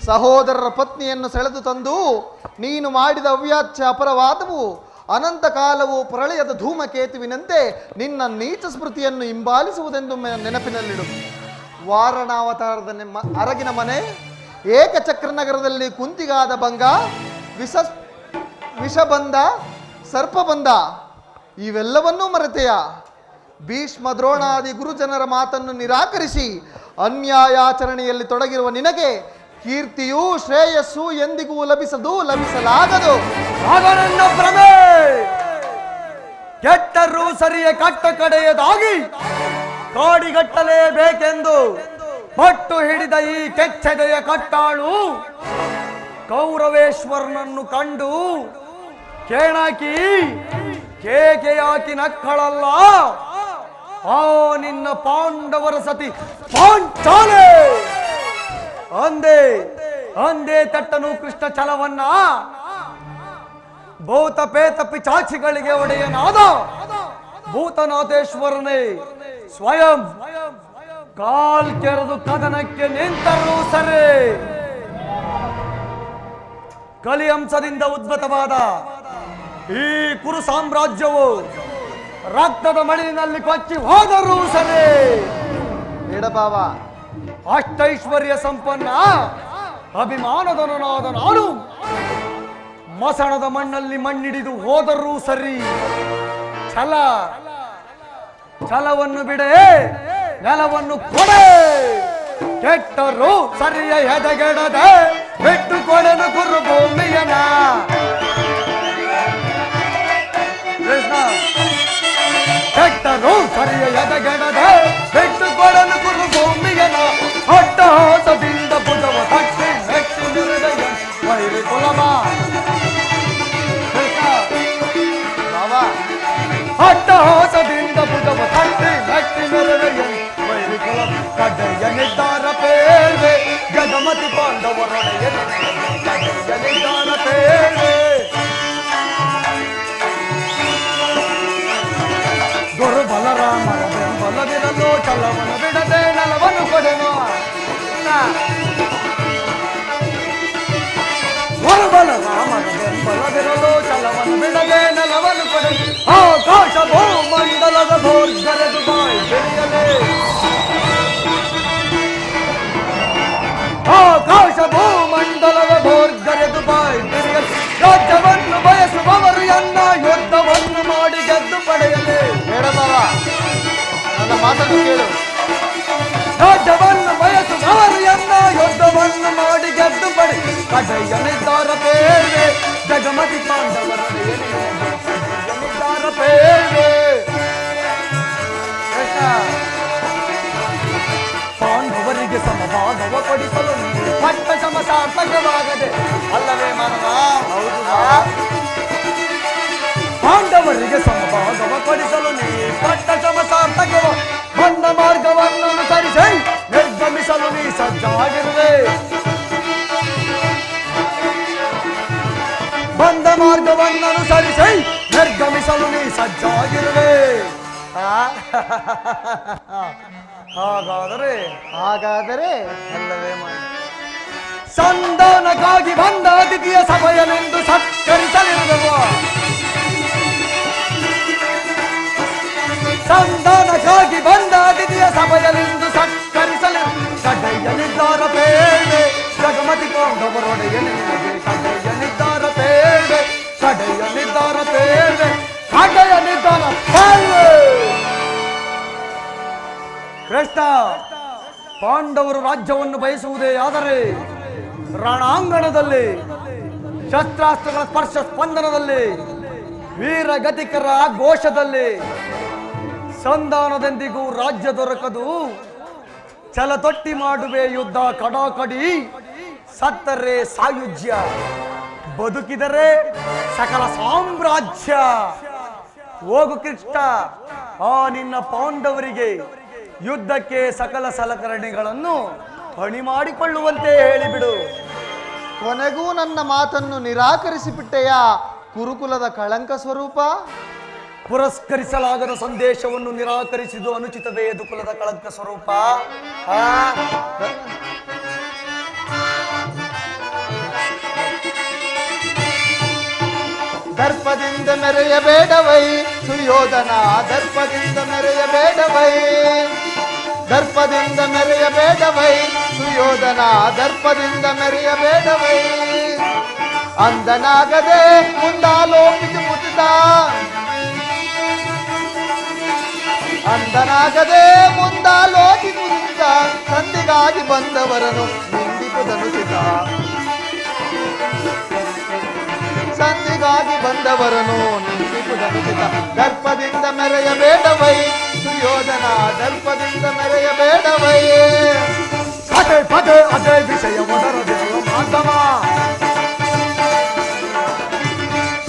ಸಹೋದರರ ಪತ್ನಿಯನ್ನು ಸೆಳೆದು ತಂದು ನೀನು ಮಾಡಿದ ಅವ್ಯಾಚ್ಯ ಅಪರಾಧವು ಅನಂತ ಕಾಲವು ಪ್ರಳಯದ ಧೂಮಕೇತುವಿನಂತೆ ನಿನ್ನ ನೀಚ ಸ್ಮೃತಿಯನ್ನು ಹಿಂಬಾಲಿಸುವುದೆಂದು ನೆನಪಿನಲ್ಲಿಡು. ವಾರಣಾವತಾರದ ಅರಗಿನ ಮನೆ, ಏಕಚಕ್ರ ನಗರದಲ್ಲಿ ಕುಂತಿಗಾದ ಭಂಗ, ವಿಷಬಂಧ, ಸರ್ಪಬಂಧ, ಇವೆಲ್ಲವನ್ನೂ ಮರೆತೆಯ? ಭೀಷ್ಮ ದ್ರೋಣಾದಿ ಗುರುಜನರ ಮಾತನ್ನು ನಿರಾಕರಿಸಿ ಅನ್ಯಾಯಾಚರಣೆಯಲ್ಲಿ ತೊಡಗಿರುವ ನಿನಗೆ ಕೀರ್ತಿಯೂ ಶ್ರೇಯಸ್ಸು ಎಂದಿಗೂ ಲಭಿಸಲಾಗದು. ನನ್ನ ಭ್ರಮೆ ಕೆಟ್ಟರೂ ಸರಿಯ ಕಟ್ಟ ಕಡೆಯದಾಗಿ ಕಾಡಿಗಟ್ಟಲೇಬೇಕೆಂದು ಪಟ್ಟು ಹಿಡಿದ ಈ ಕೆಚ್ಚೆದೆಯ ಕಟ್ಟಾಳು ಕೌರವೇಶ್ವರನನ್ನು ಕಂಡು ಕೇಣಾಕಿ ಕೇಕೆಯಾಕಿ ನಕ್ಕಳಲ್ಲ. ಆ ನಿನ್ನ ಪಾಂಡವರ ಸತಿ ಪಾಂಚಾಲೆ ಅಂದೇ ತಟ್ಟನು ಕೃಷ್ಣ ಛಲವನ್ನ ಭೂತ ಪೇತ ಪಿಚಾಚಿಗಳಿಗೆ ಒಡೆಯನಾದ ಭೂತನಾಥೇಶ್ವರನೇ ಸ್ವಯಂ ಕಾಲ್ ಕೆರೆದು ಕದನಕ್ಕೆ ನಿಂತರೂ ಸರಿ. ಕಲಿಯಂಸದಿಂದ ಉದ್ಭತವಾದ ಈ ಕುರು ಸಾಮ್ರಾಜ್ಯವು ರಕ್ತದ ಮಡಿಲಿನಲ್ಲಿ ಕೊಚ್ಚಿ ಹೋದರೂ ಸರಿ. ಬೇಡಬಾವ, ಅಷ್ಟೈಶ್ವರ್ಯ ಸಂಪನ್ನ ಅಭಿಮಾನದನಾದ ನಾನು ಮಸಣದ ಮಣ್ಣಲ್ಲಿ ಮಣ್ಣಿಡಿದು ಹೋದರೂ ಸರಿ. ಛಲವನ್ನು ಬಿಡೆ, ನೆಲವನ್ನು ಕೊಡೆ. ಕೆಟ್ಟರು ಸರಿಯ ಎದೆಗೆಡದೆ ಬಿಟ್ಟು ಕೊಡನು ಕುರು ಭೂಮಿಯನ ಕೃಷ್ಣ ಕೆಟ್ಟರು ಸರಿಯ ಎದಗೆಡದೆ ಬಿಟ್ಟು ಕೊಡನು ಕುರು ಭೂಮಿಯನ ಅಟ್ಟಹಾಸದಿಂದ ಭುಜವ ತಟ್ಟಿ ನೆಟ್ಟು ನಿರುದಯ ವೈರಿ ಕುಲಮ ಕೃಷ್ಣ ಅಟ್ಟಹಾಸದಿಂದ ಭುಜವ ತಟ್ಟಿ ನೆಟ್ಟಿ ನಿರುದಯ ವೈರಿ ಕುಲಮ ಕಡ್ಡೆಯ ನಿರ್ಧಾರ ಪೇಳ್ವೆ ಜಗಮತಿ ಪಾಂಡವರೊಡೆಯ ಕಡ್ಡೆಯ ನಿರ್ಧಾರ ಪೇಳ್ವೆ ಗುರು ಬಲರಾಮನ ಬೆಂಬಲವಿರಲು ಛಲವನ್ನು ಬಿಡದೆ ನಲವನ್ನು ಕೊಡೆನು ಗುರು ಬಲರಾಮನ ಬೆಂಬಲವಿರಲು ಛಲವನ್ನು ಬಿಡದೆ ನಲವನ್ನು ಕೊಡೆನು ಆಕಾಶ ಭೂಮಂಡಲದ ಭೋರ್ಗರೆದು ಬಾಯಿ ಬೆಳೆಯಲೇ ಆಕಾಶ ಭೂಮಂಡಲದ ಭೋರ್ಗರೆದು ಬಾಯಿ ಬೆಳೆಯಲು ರಾಜ್ಯವನ್ನು ಬಯಸುವವರು ಎನ್ನ ಯುದ್ಧವನ್ನು ಮಾಡಿ ಗೆದ್ದು ಪಡೆಯಲೇ ಬೇಡ ಬಾವ, ನನ್ನ ಮಾತನ್ನು ಕೇಳು. ರಾಜ್ಯವನ್ನು ಬಯಸುವವರು ಎನ್ನ ಯುದ್ಧವನ್ನು ಮಾಡಿ ಗೆದ್ದು ಪಡೆ ಕಡೆಯ ನಿರ್ಧಾರ ಬೇರೆ ಜಗಮತಿ ಪಾಂಡವರೊಡೆಯ ನಿರ್ಧಾರ ಬೇರೆ ಪಾಂಡವರಿಗೆ ಸಮಭಾಗವ ಕೊಡಿಸಲು ಪಟ್ಟ ಸಮ ಸಾರ್ಥಕವಾಗದೆ ಅಲ್ಲವೇ ಮಾನವ? ಪಾಂಡವರಿಗೆ ಸಮಭಾಗವ ಕೊಡಿಸಲು ನೀ ಪಟ್ಟ ಸಮ ಸಾರ್ಥಕವ ಬಂದ ಮಾರ್ಗವನ್ನು ಅನುಸರಿಸಿ ನಿರ್ಗಮಿಸಲು ನೀ ಸಜ್ಜಾಗಿರುವೆ. ಬಂದ ಮಾರ್ಗವನ್ನು ಅನುಸರಿಸಿ ನಿರ್ಗಮಿಸಲು ನೀ ಸಜ್ಜಾಗಿರುವೆ. ಹಾಗಾದರೆ ಅಲ್ಲವೇ ಮಾಡ ಸಂಧಾನಕ್ಕಾಗಿ ಬಂದ ಅತಿಥಿಯ ಸಭೆಯನೆಂದು ಸತ್ಕರಿಸಲಿರುವೆವು. ಸಂಧಾನಕ್ಕಾಗಿ ಬಂದ ಅತಿಥಿಯ ಸಭೆಯಲೆಂದು ಸತ್ಕರಿಸಲಿ ಕಡೆಯ ನಿರ್ಧಾರ ಬೇಳೆ ಜಗಮತಿ ಪಾಂಡವರೊಡೆಯ ನಿನಗೆ ಕಡೆಯ ನಿರ್ಧಾರ ಬೇಳೆ ಕಡೆಯ ನಿರ್ಧಾರ ಬೇಳೆ ಕಡೆಯ ನಿರ್ಧಾರ ಬೇಳೆ. ಕೃಷ್ಣ, ಪಾಂಡವರು ರಾಜ್ಯವನ್ನು ಬಯಸುವುದೇ ಆದರೆ ರಣಾಂಗಣದಲ್ಲಿ ಶಸ್ತ್ರಾಸ್ತ್ರಗಳ ಸ್ಪರ್ಶ ಸ್ಪಂದನದಲ್ಲಿ ವೀರಗತಿಕರ ಘೋಷದಲ್ಲಿ ಸಂಧಾನದೆಂದಿಗೂ ರಾಜ್ಯ ದೊರಕದು. ಛಲತೊಟ್ಟಿ ಮಾಡುವೆ ಯುದ್ಧ ಕಡಾಕಡಿ, ಸತ್ತರೆ ಸಾಯುಜ್ಯ, ಬದುಕಿದರೆ ಸಕಲ ಸಾಮ್ರಾಜ್ಯ. ಹೋಗು ಕೃಷ್ಣ, ಆ ನಿನ್ನ ಪಾಂಡವರಿಗೆ ಯುದ್ಧಕ್ಕೆ ಸಕಲ ಸಲಕರಣೆಗಳನ್ನು ಹಣಿ ಮಾಡಿಕೊಳ್ಳುವಂತೆ ಹೇಳಿಬಿಡು. ಕೊನೆಗೂ ನನ್ನ ಮಾತನ್ನು ನಿರಾಕರಿಸಿಬಿಟ್ಟೆಯ ಕುರುಕುಲದ ಕಳಂಕ ಸ್ವರೂಪ. ಪುರಸ್ಕರಿಸಲಾಗದ ಸಂದೇಶವನ್ನು ನಿರಾಕರಿಸಿದು ಅನುಚಿತವೇ ಯದುಕುಲದ ಕಳಂಕ ಸ್ವರೂಪ. ದರ್ಪದಿಂದ ಮೆರೆಯಬೇಡವೈ ಸುಯೋಧನ, ದರ್ಪದಿಂದ ಮೆರೆಯಬೇಡವೈ, ದರ್ಪದಿಂದ ಮೆರೆಯಬೇಡವೈ ಸುಯೋಧನ, ದರ್ಪದಿಂದ ಮೆರೆಯಬೇಡವೈ. ಅಂದನಾಗದೆ ಮುಂದಾಲೋಕಿಸಿ ಮುತ್ತಿದ, ಅಂದನಾಗದೆ ಮುಂದಾಲೋಕಿಸಿ ಮುತ್ತಿದ, ಸಂಧಿಗಾಗಿ ಬಂದವರನ್ನು ನಿಂದಿಸುವುದನುಚಿತ, ಸಂಧಿಗಾಗಿ ಬಂದವರನ್ನು ನಿಂದಿಸುವುದನುಚಿತ. ದರ್ಪದಿಂದ ಮೆರೆಯಬೇಡವೈ ಸುಯೋಧನ, ದರ್ಪದಿಂದ ಮೆರೆಯಬೇಡವೈ. ಪದೇ ಪದೇ ಅದೇ ವಿಷಯ ಒದರದಿರುವ ಮಾಧವ,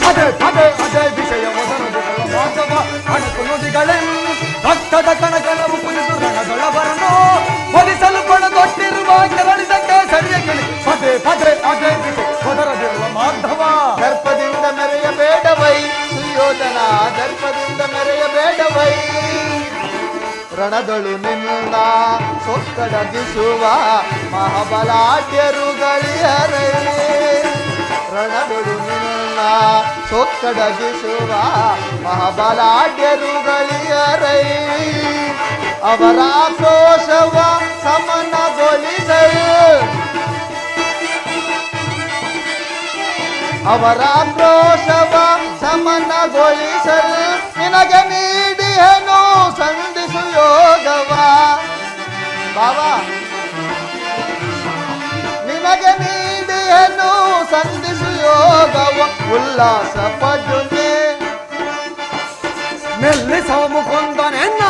ಪದೇ ಪದೇ ಅದೇ ವಿಷಯ ಒದರದಿರುವ ಮಾಧವ. ಅಣಕು ನುಡಿಗಳೆಂದು ರಕ್ತದ ಕಣಕಣವು ಕುರಿತು ರಣದೊಳಬರನು ಒಲಿಸಲು ಕೊಡದೊಟ್ಟಿರುವ ಕೆರಳಿದ ಕೇಸರಿಯ ಗಿಳಿ. ಪದೇ ಪದೇ ಅದೇ ವಿಷಯ ಒದರದಿರುವ ಮಾಧವ. ದರ್ಪದಿಂದ ಮೆರೆಯಬೇಡವೈ ಸುಯೋಧನ, ದರ್ಪದಿಂದ ಮೆರೆಯಬೇಡವೈ. ರಣದಳು ನಿನ್ನ ಸೊಕ್ಕಡಗಿಸುವ ಮಹಾಬಲಾಢ್ಯರುಗಳಿಯರೈ, ರಣದಳು ನಿನ್ನ ಸೊಕ್ಕಡಗಿಸುವ ಮಹಾಬಲಾಢ್ಯರುಗಳಿಯರೈ. ಅವರ ಆಕ್ರೋಶವ ಸಮನಗೊಳಿಸಲು, ಅವರ ಆಕ್ರೋಶವ ಸಮನಗೊಳಿಸಲು ನಿನಗೆ ನೀಡಿಯನು ಸಂಧಿಸು ಯೋಗವ. ಬಾಬಾ, ನಿನಗೆ ನೀಡಿಯ ಉಲ್ಲಾಸ ಪಡುನೆ. ಮೆಲ್ಲಿಸೋ ಮುಕುಂದನೆನ್ನ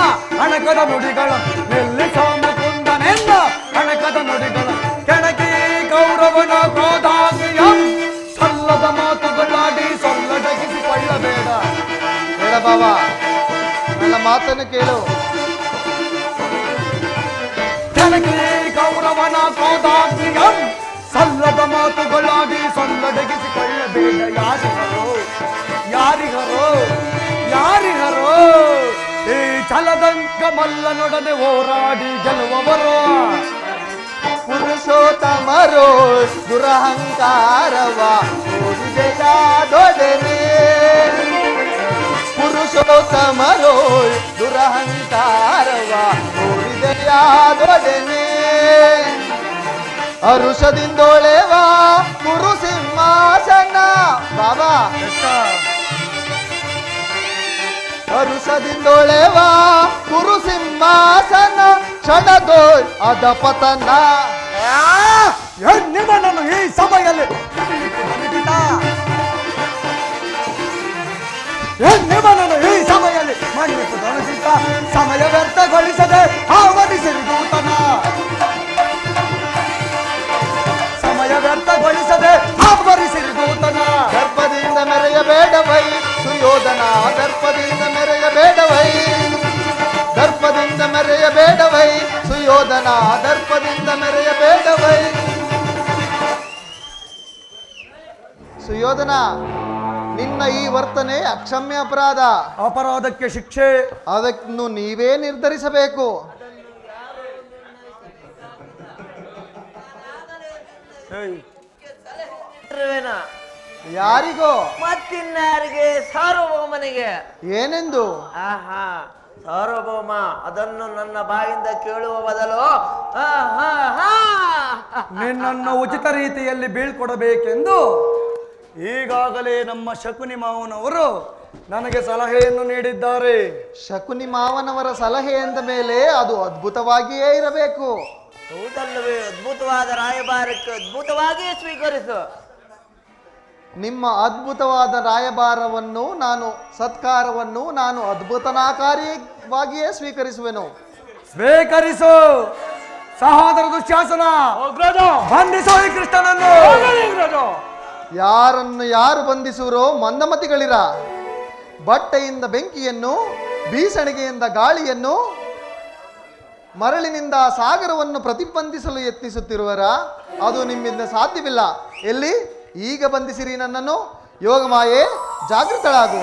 ಅಣಕದ ನುಡಿಗಳು, ಮೆಲ್ಲಿಸೋ ಮುಕುಂದನೆನ್ನ ಅಣಕದ ನುಡಿಗಳು, ಕೆಣಕಿ ಗೌರವನ ಕ್ರೋಧಾಗ್ನಿಯಂ ಸಲ್ಲದ ಮಾತುಗಳಾಡಿ ಸೊಲ್ಲಡಗಿಸಿಕೊಳ್ಳಬೇಡ. ಬೇಡ ಬಾವ, ನನ್ನ ಮಾತನ್ನು ಕೇಳು. ಕೆಣಕಿ ಗೌರವನ ಕ್ರೋಧಾಗ್ನಿಯಂ ಸಲ್ಲದ ಮಾತುಗಳಾಡಿ ಸೊಲ್ಲಡಗಿಸಿಕೊಳ್ಳಬೇಡ. ಯಾರಿಗರೋ ಯಾರಿಗರೋ ಯಾರಿಗರೋ ಈ ಛಲದಂಕ ಮಲ್ಲನೊಡನೆ ಹೋರಾಡಿ ಗೆಲ್ಲುವವರು. ಪುರುಷೋತ್ತಮರೋ ದುರಹಂಕಾರವ ಓದಿದೆಯಾದೊಡನೆ. ಪುರುಷೋತ್ತಮರೋ ದುರಹಂಕಾರವ ಓದಿದೆಯಾದೊಡನೆ. ಅರುಷದಿಂದೊಳೆವ ಕುರು ಸಿಂಹಾಸನ. ಬಾಬಾ, ಹರುಷದಿಂದೊಳೆವ ಕುರು ಸಿಂಹಾಸನ ಕ್ಷಣದೋ ಅದ ಪತನ. ನಿಮ್ಮನನ್ನು ಈ ಸಭೆಯಲ್ಲಿ ನಿಮ್ಮನನ್ನು ಈ ಸಭೆಯಲ್ಲಿ ಮಣ್ಣಿಟ್ಟು ದೊರಕಿದ್ದ ಸಮಯ ವ್ಯರ್ಥಗೊಳಿಸದೆ ಆವರಿಸಿರಿ ದೂತನ. ಸಮಯ ವ್ಯರ್ಥಗೊಳಿಸದೆ ಆವರಿಸಿರಿ ದೂತನ. ದರ್ಪದಿಂದ ಮೆರೆಯಬೇಡವೈ ಸುಯೋಧನ, ದರ್ಪದಿಂದ ಮೆರೆಯಬೇಡವೈ. ದರ್ಪದಿಂದ ಮೆರೆಯಬೇಡವೈ ಸುಯೋಧನ, ದರ್ಪದಿಂದ ಮೆರೆಯಬೇಡವೈ. ಸುಯೋಧನ, ನಿನ್ನ ಈ ವರ್ತನೆ ಅಕ್ಷಮ್ಯ ಅಪರಾಧ. ಅಪರಾಧಕ್ಕೆ ಶಿಕ್ಷೆ ಅದನ್ನು ನೀವೇ ನಿರ್ಧರಿಸಬೇಕು. ಯಾರಿಗೋ? ಮತ್ತಿನ್ಯಾರಿಗೆ? ಸಾರ್ವಭೌಮನಿಗೆ. ಏನೆಂದು? ಆಹಾ, ಸಾರ್ವಭೌಮ ಅದನ್ನು ನನ್ನ ಬಾಯಿಂದ ಕೇಳುವ ಬದಲು ನಿನ್ನನ್ನು ಉಚಿತ ರೀತಿಯಲ್ಲಿ ಬೀಳ್ಕೊಡಬೇಕೆಂದು ಈಗಾಗಲೇ ನಮ್ಮ ಶಕುನಿ ಮಾವನವರು ನನಗೆ ಸಲಹೆಯನ್ನು ನೀಡಿದ್ದಾರೆ. ಶಕುನಿ ಮಾವನವರ ಸಲಹೆ ಎಂದ ಮೇಲೆ ಅದು ಅದ್ಭುತವಾಗಿಯೇ ಇರಬೇಕು. ಹೌದಲ್ಲವೇ? ಅದ್ಭುತವಾದ ರಾಯಭಾರಕ್ಕೆ ಅದ್ಭುತವಾಗಿಯೇ ಸ್ವೀಕರಿಸು. ನಿಮ್ಮ ಅದ್ಭುತವಾದ ರಾಯಭಾರವನ್ನು ಸತ್ಕಾರವನ್ನು ನಾನು ಅದ್ಭುತನಾಕಾರಿಯಾಗಿಯೇ ಸ್ವೀಕರಿಸುವೆನು. ಸ್ವೀಕರಿಸು. ಸಹೋದರ ದುಶ್ಯಾಸನ, ಬಂಧಿಸೋ ಈ ಕೃಷ್ಣನನ್ನು. ಯಾರನ್ನು ಯಾರು ಬಂಧಿಸುವರೋ ಮಂದಮತಿಗಳಿರ. ಬಟ್ಟೆಯಿಂದ ಬೆಂಕಿಯನ್ನು, ಬೀಸಣಿಗೆಯಿಂದ ಗಾಳಿಯನ್ನು, ಮರಳಿನಿಂದ ಸಾಗರವನ್ನು ಪ್ರತಿಬಂಧಿಸಲು ಯತ್ನಿಸುತ್ತಿರುವರ. ಅದು ನಿಮ್ಮಿಂದ ಸಾಧ್ಯವಿಲ್ಲ. ಎಲ್ಲಿ? ಈಗ ಬಂಧಿಸಿರಿ ನನ್ನನ್ನು. ಯೋಗ ಮಾಯೆ, ಜಾಗೃತಳಾಗು.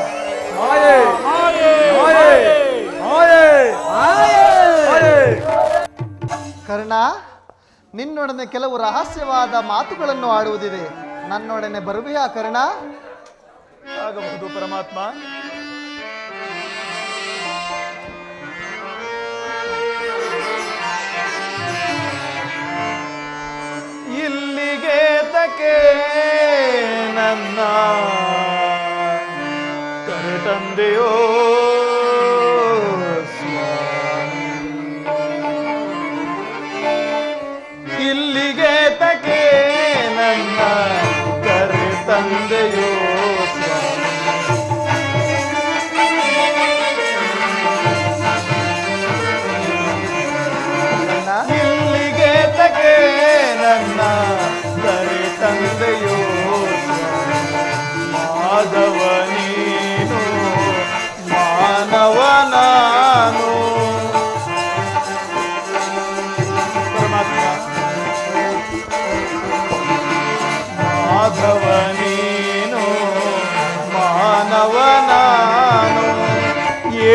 ಮಾಯೆ ಮಾಯೆ ಮಾಯೆ ಮಾಯೆ. ಕರ್ಣ, ನಿನ್ನೊಡನೆ ಕೆಲವು ರಹಸ್ಯವಾದ ಮಾತುಗಳನ್ನು ಆಡುವುದಿದೆ. ನನ್ನೊಡನೆ ಬರುವೆಯಾ ಕರ್ಣ? ಆಗಬಹುದು ಪರಮಾತ್ಮ. ಇಲ್ಲಿಗೆ ತಕೆ ನನ್ನ ಕರೆತಂದೆಯೋ ಸ್ವಾಮಿ, ಇಲ್ಲಿಗೆ ತಕೆ ನನ್ನ ಕರೆತಂದೆಯೋ ಸ್ವಾಮಿ. ಇಲ್ಲಿಗೆ ತಕೆ ನನ್ನ ಕರೆತಂದೆಯೋ ಮಾಧವ ನೀನು ಮಾನವ ನಾನು. ಪರಮಾತ್ಮ, ಮಾಧವ ನೀನು ಮಾನವ ನಾನು.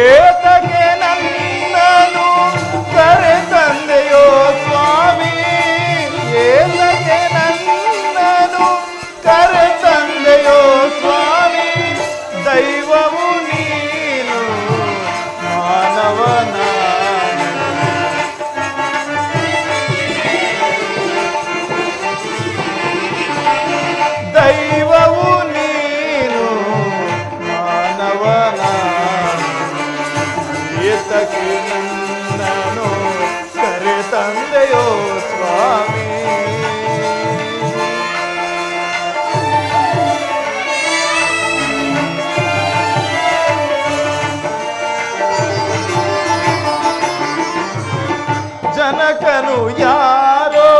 ಏತಕ್ಕೆ ನನ್ನನು ಕರೆತಂದೆಯೋ ಸ್ವಾಮಿ, ಏತಕ್ಕೆ ನನ್ನನು ಕರೆತಂದೆಯೋ ಸ್ವಾಮಿ. ದೈವವು ನೀನು ಮಾನವನ, ದೈವವು ನೀನು ಮಾನವನ. ಏತಕ್ಕೆ ನನ್ನನು ಕರೆತಂದೆಯೋ ಸ್ವಾಮಿ. ಯಾರೋ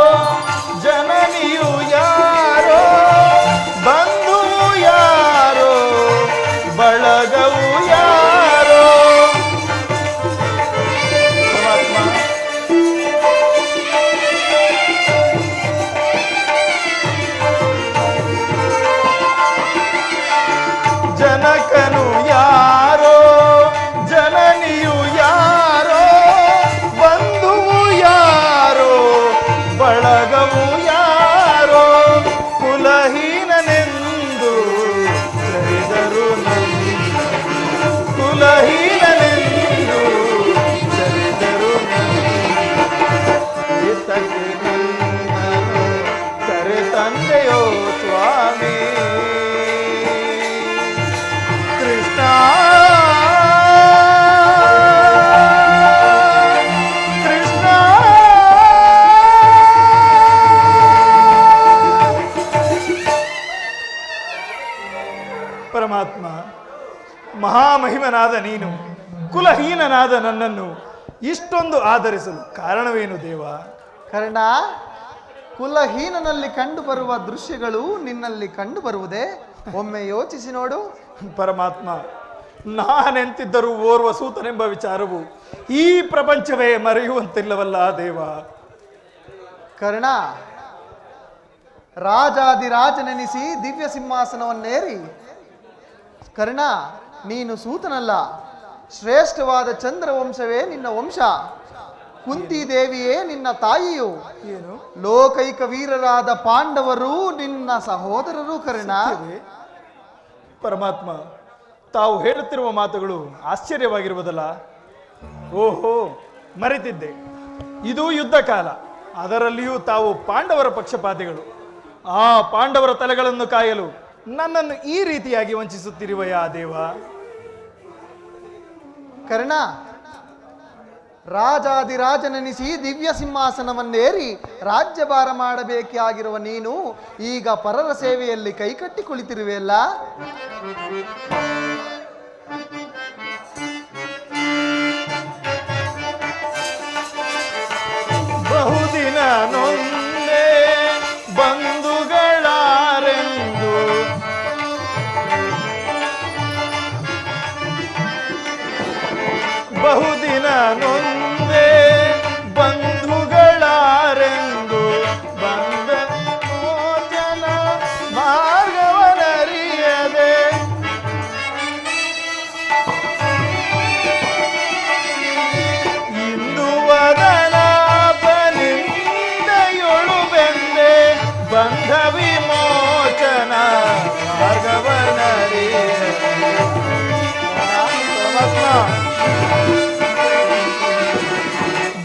ಜನನಿಯು ಯಾರೋ ಬಂಧುವು ಯಾರೋ ಬಳಗವು ಯಾರೋ ಪರಮಾತ್ಮ ಜನಕನು ಯಾರೋ ಜನನಿಯು ಯಾರೋ ಬಂಧುವು ಯಾರೋ ಬಳಗವು ಯಾರೋ ಕುಲಹೀನನೆಂದು ಕರೆದರು ಕುಲಹೀನನೆಂದು ಕರೆದರು ಕರೆ ತಂದೆಯೋ ಸ್ವಾಮಿ ಕೃಷ್ಣ ಕೃಷ್ಣ ಪರಮಾತ್ಮ ಮಹಾಮಹಿಮನಾದ ನೀನು ಕುಲಹೀನನಾದ ನನ್ನನ್ನು ಇಷ್ಟೊಂದು ಆಧರಿಸಲು ಕಾರಣವೇನು ದೇವ? ಕರ್ಣ, ಕುಲಹೀನನಲ್ಲಿ ಕಂಡುಬರುವ ದೃಶ್ಯಗಳು ನಿನ್ನಲ್ಲಿ ಕಂಡುಬರುವುದೇ? ಒಮ್ಮೆ ಯೋಚಿಸಿ ನೋಡು. ಪರಮಾತ್ಮ, ನಾನೆಂತಿದ್ದರೂ ಓರ್ವ ಸೂತನೆಂಬ ವಿಚಾರವು ಈ ಪ್ರಪಂಚವೇ ಮರೆಯುವಂತಿಲ್ಲವಲ್ಲ ದೇವ. ಕರ್ಣ, ರಾಜಾದಿರಾಜನೆನಿಸಿ ದಿವ್ಯ ಸಿಂಹಾಸನವನ್ನೇರಿ ಕರ್ಣ, ನೀನು ಸೂತನಲ್ಲ, ಶ್ರೇಷ್ಠವಾದ ಚಂದ್ರವಂಶವೇ ನಿನ್ನ ವಂಶ. ಕುಂತಿ ದೇವಿಯೇ ನಿನ್ನ ತಾಯಿಯು. ಏನು ಲೋಕೈಕ ವೀರರಾದ ಪಾಂಡವರು ನಿನ್ನ ಸಹೋದರರು ಕರ್ಣ. ಪರಮಾತ್ಮ, ತಾವು ಹೇಳುತ್ತಿರುವ ಮಾತುಗಳು ಆಶ್ಚರ್ಯವಾಗಿರುವುದಲ್ಲ. ಓಹೋ, ಮರೆತಿದ್ದೆ, ಇದು ಯುದ್ಧ ಕಾಲ, ಅದರಲ್ಲಿಯೂ ತಾವು ಪಾಂಡವರ ಪಕ್ಷಪಾತಿಗಳು. ಆ ಪಾಂಡವರ ತಲೆಗಳನ್ನು ಕಾಯಲು ನನ್ನನ್ನು ಈ ರೀತಿಯಾಗಿ ವಂಚಿಸುತ್ತಿರುವೆಯಾ ದೇವ? ಕರ್ಣ, ರಾಜಾದಿರಾಜನೆನಿಸಿ ದಿವ್ಯ ಸಿಂಹಾಸನವನ್ನೇರಿ ರಾಜ್ಯಭಾರ ಮಾಡಬೇಕಾಗಿರುವ ನೀನು ಈಗ ಪರರ ಸೇವೆಯಲ್ಲಿ ಕೈಕಟ್ಟಿ ಕುಳಿತಿರುವೆಯಲ್ಲ. ಬಹುದಿನ ನೊಂದೆ ಬಂಧುಗಳಾರೆಂದು ಬಹುದಿನ ನೊಂದೆ ಬಂಧುಗಳಾರೆಂದು ಬಂದ ಮೋಚನ ಮಾರ್ಗವನರಿಯದೆ ಇಂದು ವದನಾಪನಿಂದಯೊಳು ಬೆಂದೆ ಬಂಧ ವಿಮೋಚನ ಮಾರ್ಗವನರಿಯದೆ.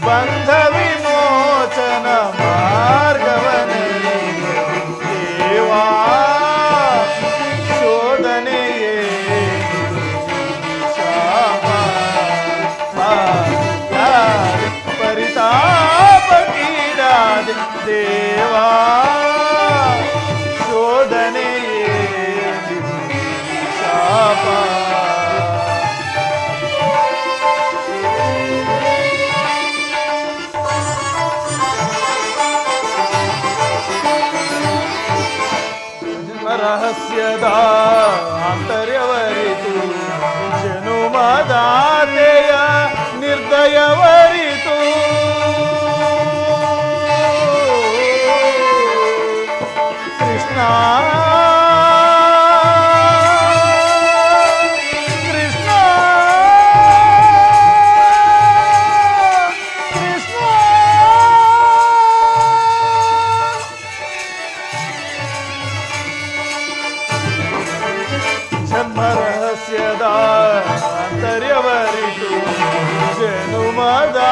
ಬಂಧ ವಿಮೋಚನ ಮಾರ್ಗವನೇ ದೇವಾ ಶೋಧನೆಯೇ ಶಾಪ ಪರಿತಾಪ ಕೀಡಾದೆ ದೇವಾ ಶೋಧನೆಯೇ ಶಾಪ. ರಹಸ್ಯದ ಆಂತರ್ಯವರಿತು ಜನುಮದಾತೆಯ ನಿರ್ದಯವರಿತು ಕೃಷ್ಣ ಕೃಷ್ಣ ಕೃಷ್ಣ ಜನ್ಮ ರಹಸ್ಯದ ಆಂತರ್ಯವರಿತು ಜನುಮದಾತೆಯ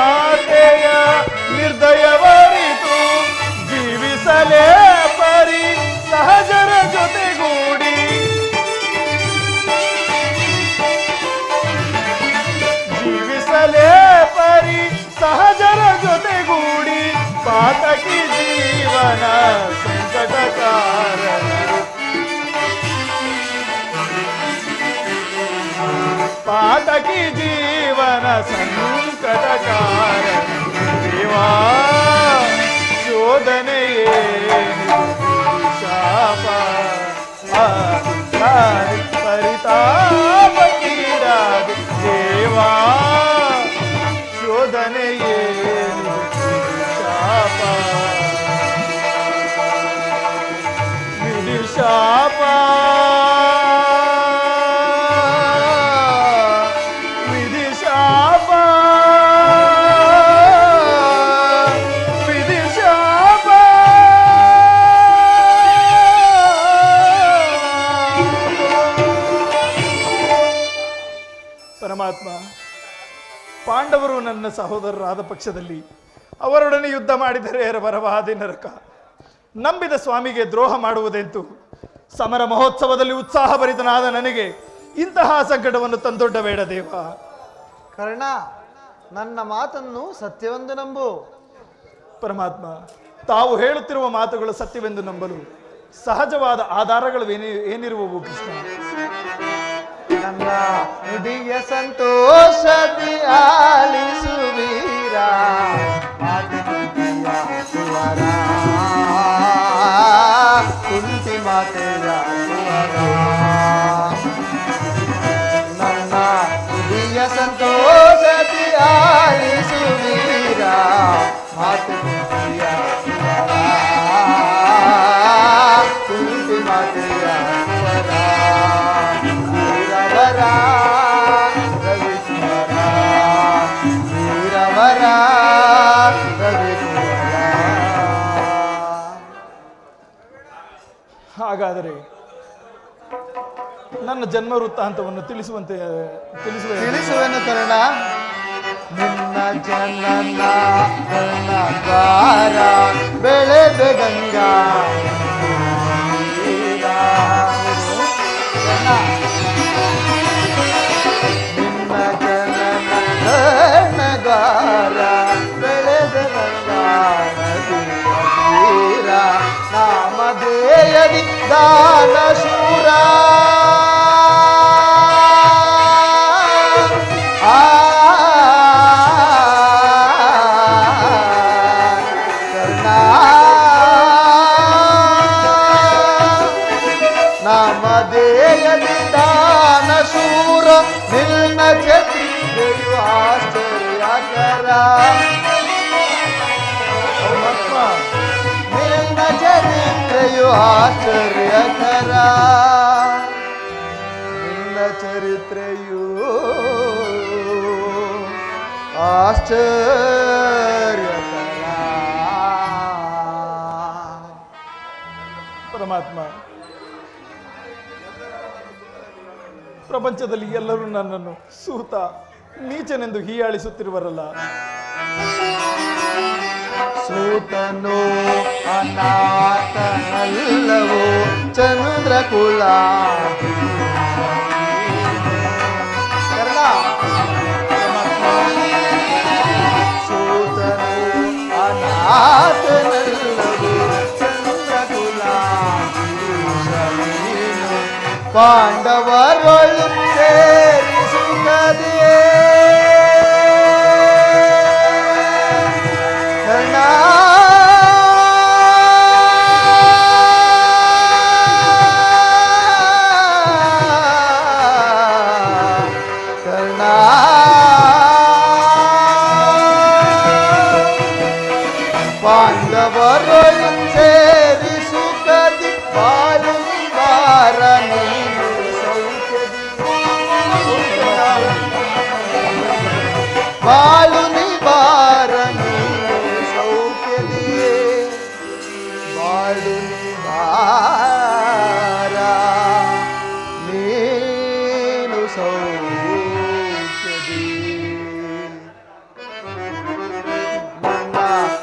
ನಿರ್ದಯವರಿತು ಜೀವಿಸಲೇ ಪರಿ ಸಹಜರ ಜೊತೆಗೂಡಿ ಜೀವಿಸಲೇ ಪರಿ ಸಹಜರ ಜೊತೆಗೂಡಿ ಪಾತಕಿ ಜೀವನ ಸಂಕಟ ಕಾರಣ ಪಾತಕಿ ಜೀವನ ಸಂಕಟ ಕಾರಣ ದೇವಾ ಶಾಪ ವಿಧಿ ಶಾಪ ವಿಧಿ ಶಾಪ. ಪರಮಾತ್ಮ, ಪಾಂಡವರು ನನ್ನ ಸಹೋದರರಾದ ಪಕ್ಷದಲ್ಲಿ ಅವರೊಡನೆ ಯುದ್ಧ ಮಾಡಿದರೆ ಬರವಾದಿ ನರಕ. ನಂಬಿದ ಸ್ವಾಮಿಗೆ ದ್ರೋಹ ಮಾಡುವುದೆಂತು? ಸಮರ ಮಹೋತ್ಸವದಲ್ಲಿ ಉತ್ಸಾಹಭರಿತನಾದ ನನಗೆ ಇಂತಹ ಸಂಕಟವನ್ನು ತಂದೊಡ್ಡಬೇಡ ದೇವ. ಕರ್ಣ, ನನ್ನ ಮಾತನ್ನು ಸತ್ಯವೆಂದು ನಂಬು. ಪರಮಾತ್ಮ, ತಾವು ಹೇಳುತ್ತಿರುವ ಮಾತುಗಳು ಸತ್ಯವೆಂದು ನಂಬಲು ಸಹಜವಾದ ಆಧಾರಗಳು ಏನಿರುವವು ಕೃಷ್ಣ? ನನ್ನ ನುಡಿಯ ಸಂತೋಷದಿ ಆಲಿಸುವೀರ ಮಾತಿಯ ಸುವರ ಕುಂತಿ ಮಾತೆಯ ಸುವರ. ನನ್ನ ನುಡಿಯ ಸಂತೋಷದಿ ಆಲಿಸುವೀರ ಮಾತಿಯ ಸುವರ ಕುಂತಿ ಮಾತೆಯ ಸುವರ. ಹಾಗಾದರೆ ನನ್ನ ಜನ್ಮ ವೃತ್ತಾಂತವನ್ನು ತಿಳಿಸುವೆನು ಕರ್ಣ. ನಿನ್ನ ಜನನ ದ್ವಾರ ಬೆಳೆದ ಗಂಗಾ ನಿನ್ನ ಜನನ ದ್ವಾರ ಬೆಳೆದ ಗಂಗಾ ನದಿಯ ನಾಮಧೇಯದಿ ದಾನ ಶೂರ. ನಾಮಧೇಯದಿ ದಾನ ಶೂರ ನಿನ್ನ ಛತ್ರಿಯು ಆಶ್ಚರ್ಯಕರ. ನಿನ್ನ ಚರಿತ್ರೆಯು ಆಶ್ಚರ್ಯಕರ. ನಿನ್ನ ಚರಿತ್ರೆಯು ಆಶ್ಚರ್ಯಕರ. ಪರಮಾತ್ಮ, ಪ್ರಪಂಚದಲ್ಲಿ ಎಲ್ಲರೂ ನನ್ನನ್ನು ಸೂತ ನೀಚನೆಂದು ಹೀಯಾಳಿಸುತ್ತಿರುವರಲ್ಲ. ಸೂತನು ಅನಾಥನಲ್ಲವೋ ಚಂದ್ರಕುಲ. ಸೂತನು ಅನಾಥನಲ್ಲವೋ ಚಂದ್ರಕುಲ. ಪಾಂಡವರೊಳು ಸೇರಿಸುತ್ತದೆ ಕರ್ಣ. ಕರ್ಣ, ಪಾಂಡವರೊಳು ಸೇರಿಸುತ್ತದೆ ಬಾಲು ನಿವಾರ ನೀನು ಸೌಖ್ಯದಿ. ಬಾಲು ನಿವಾರ ನೀನು ಸೌಖ್ಯದಿ. ಬಾಳು ನಿವಾರ ನೀನು ಸೌಖ್ಯದಿ. ನನ್ನ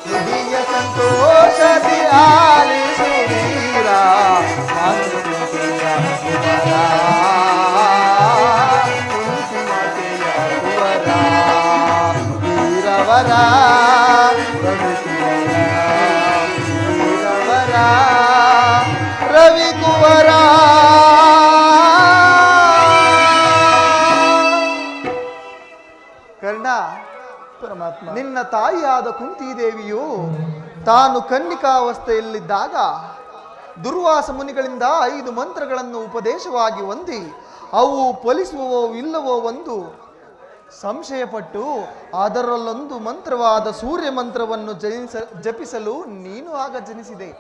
ಹೃದಯ ಸಂತೋಷದಿ ಆಲಿಸುವೀರ ಮಾತುಕತೆಯ ಕುವರ. ಕುಂಕುಮತೆಯ ಕುವರ ವೀರವರ ವೀರವರ ರವಿಕುವರ. ಕರ್ಣ, ಪರಮಾತ್ಮ, ನಿನ್ನ ತಾಯಿಯಾದ ಕುಂತಿದೇವಿಯು ತಾನು ಕನ್ನಿಕಾವಸ್ಥೆಯಲ್ಲಿದ್ದಾಗ ದುರ್ವಾಸ ಮುನಿಗಳಿಂದ 5 ಮಂತ್ರಗಳನ್ನು ಉಪದೇಶವಾಗಿ ಹೊಂದಿ ಅವು ಫಲಿಸುವವೋ ಇಲ್ಲವೋ ಒಂದು ಸಂಶಯಪಟ್ಟು ಅದರಲ್ಲೊಂದು ಮಂತ್ರವಾದ ಸೂರ್ಯ ಮಂತ್ರವನ್ನು ಜಪಿಸಲು ನೀನು ಆಗ ಜನಿಸಿದೆ.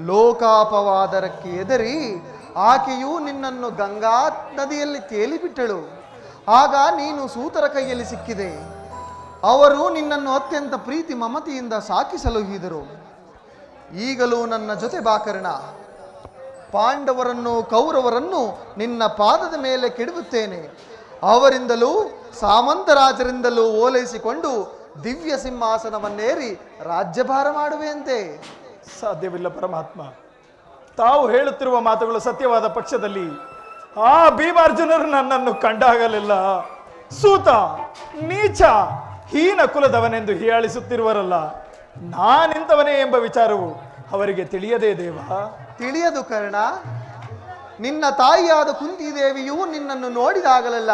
ಲೋಕಾಪವಾದರಕ್ಕೆ ಎದರಿ ಆಕೆಯು ನಿನ್ನನ್ನು ಗಂಗಾ ನದಿಯಲ್ಲಿ ತೇಲಿಬಿಟ್ಟಳು. ಆಗ ನೀನು ಸೂತರ ಕೈಯಲ್ಲಿ ಸಿಕ್ಕಿದೆ. ಅವರು ನಿನ್ನನ್ನು ಅತ್ಯಂತ ಪ್ರೀತಿ ಮಮತೆಯಿಂದ ಸಾಕಿ ಸಲುಹಿದರು. ಈಗಲೂ ನನ್ನ ಜೊತೆ ಬಾ ಕರ್ಣ. ಪಾಂಡವರನ್ನು ಕೌರವರನ್ನು ನಿನ್ನ ಪಾದದ ಮೇಲೆ ಕೆಡವುತ್ತೇನೆ. ಅವರಿಂದಲೂ ಸಾಮಂತರಾಜರಿಂದಲೂ ಓಲೈಸಿಕೊಂಡು ದಿವ್ಯ ಸಿಂಹಾಸನವನ್ನೇರಿ ರಾಜ್ಯಭಾರ ಮಾಡುವೆಯಂತೆ. ಸಾಧ್ಯವಿಲ್ಲ ಪರಮಾತ್ಮ. ತಾವು ಹೇಳುತ್ತಿರುವ ಮಾತುಗಳು ಸತ್ಯವಾದ ಪಕ್ಷದಲ್ಲಿ ಆ ಭೀಮಾರ್ಜುನರು ನನ್ನನ್ನು ಕಂಡಾಗಲೆಲ್ಲ ಸೂತ, ನೀಚ, ಹೀನ ಕುಲದವನೆಂದು ಹೀಯಾಳಿಸುತ್ತಿರುವರಲ್ಲ, ನಾನಿಂತವನೇ ಎಂಬ ವಿಚಾರವು ಅವರಿಗೆ ತಿಳಿಯದೇ ದೇವ? ತಿಳಿಯದು ಕರ್ಣ. ನಿನ್ನ ತಾಯಿಯಾದ ಕುಂತಿದೇವಿಯು ನಿನ್ನನ್ನು ನೋಡಿದಾಗಲೆಲ್ಲ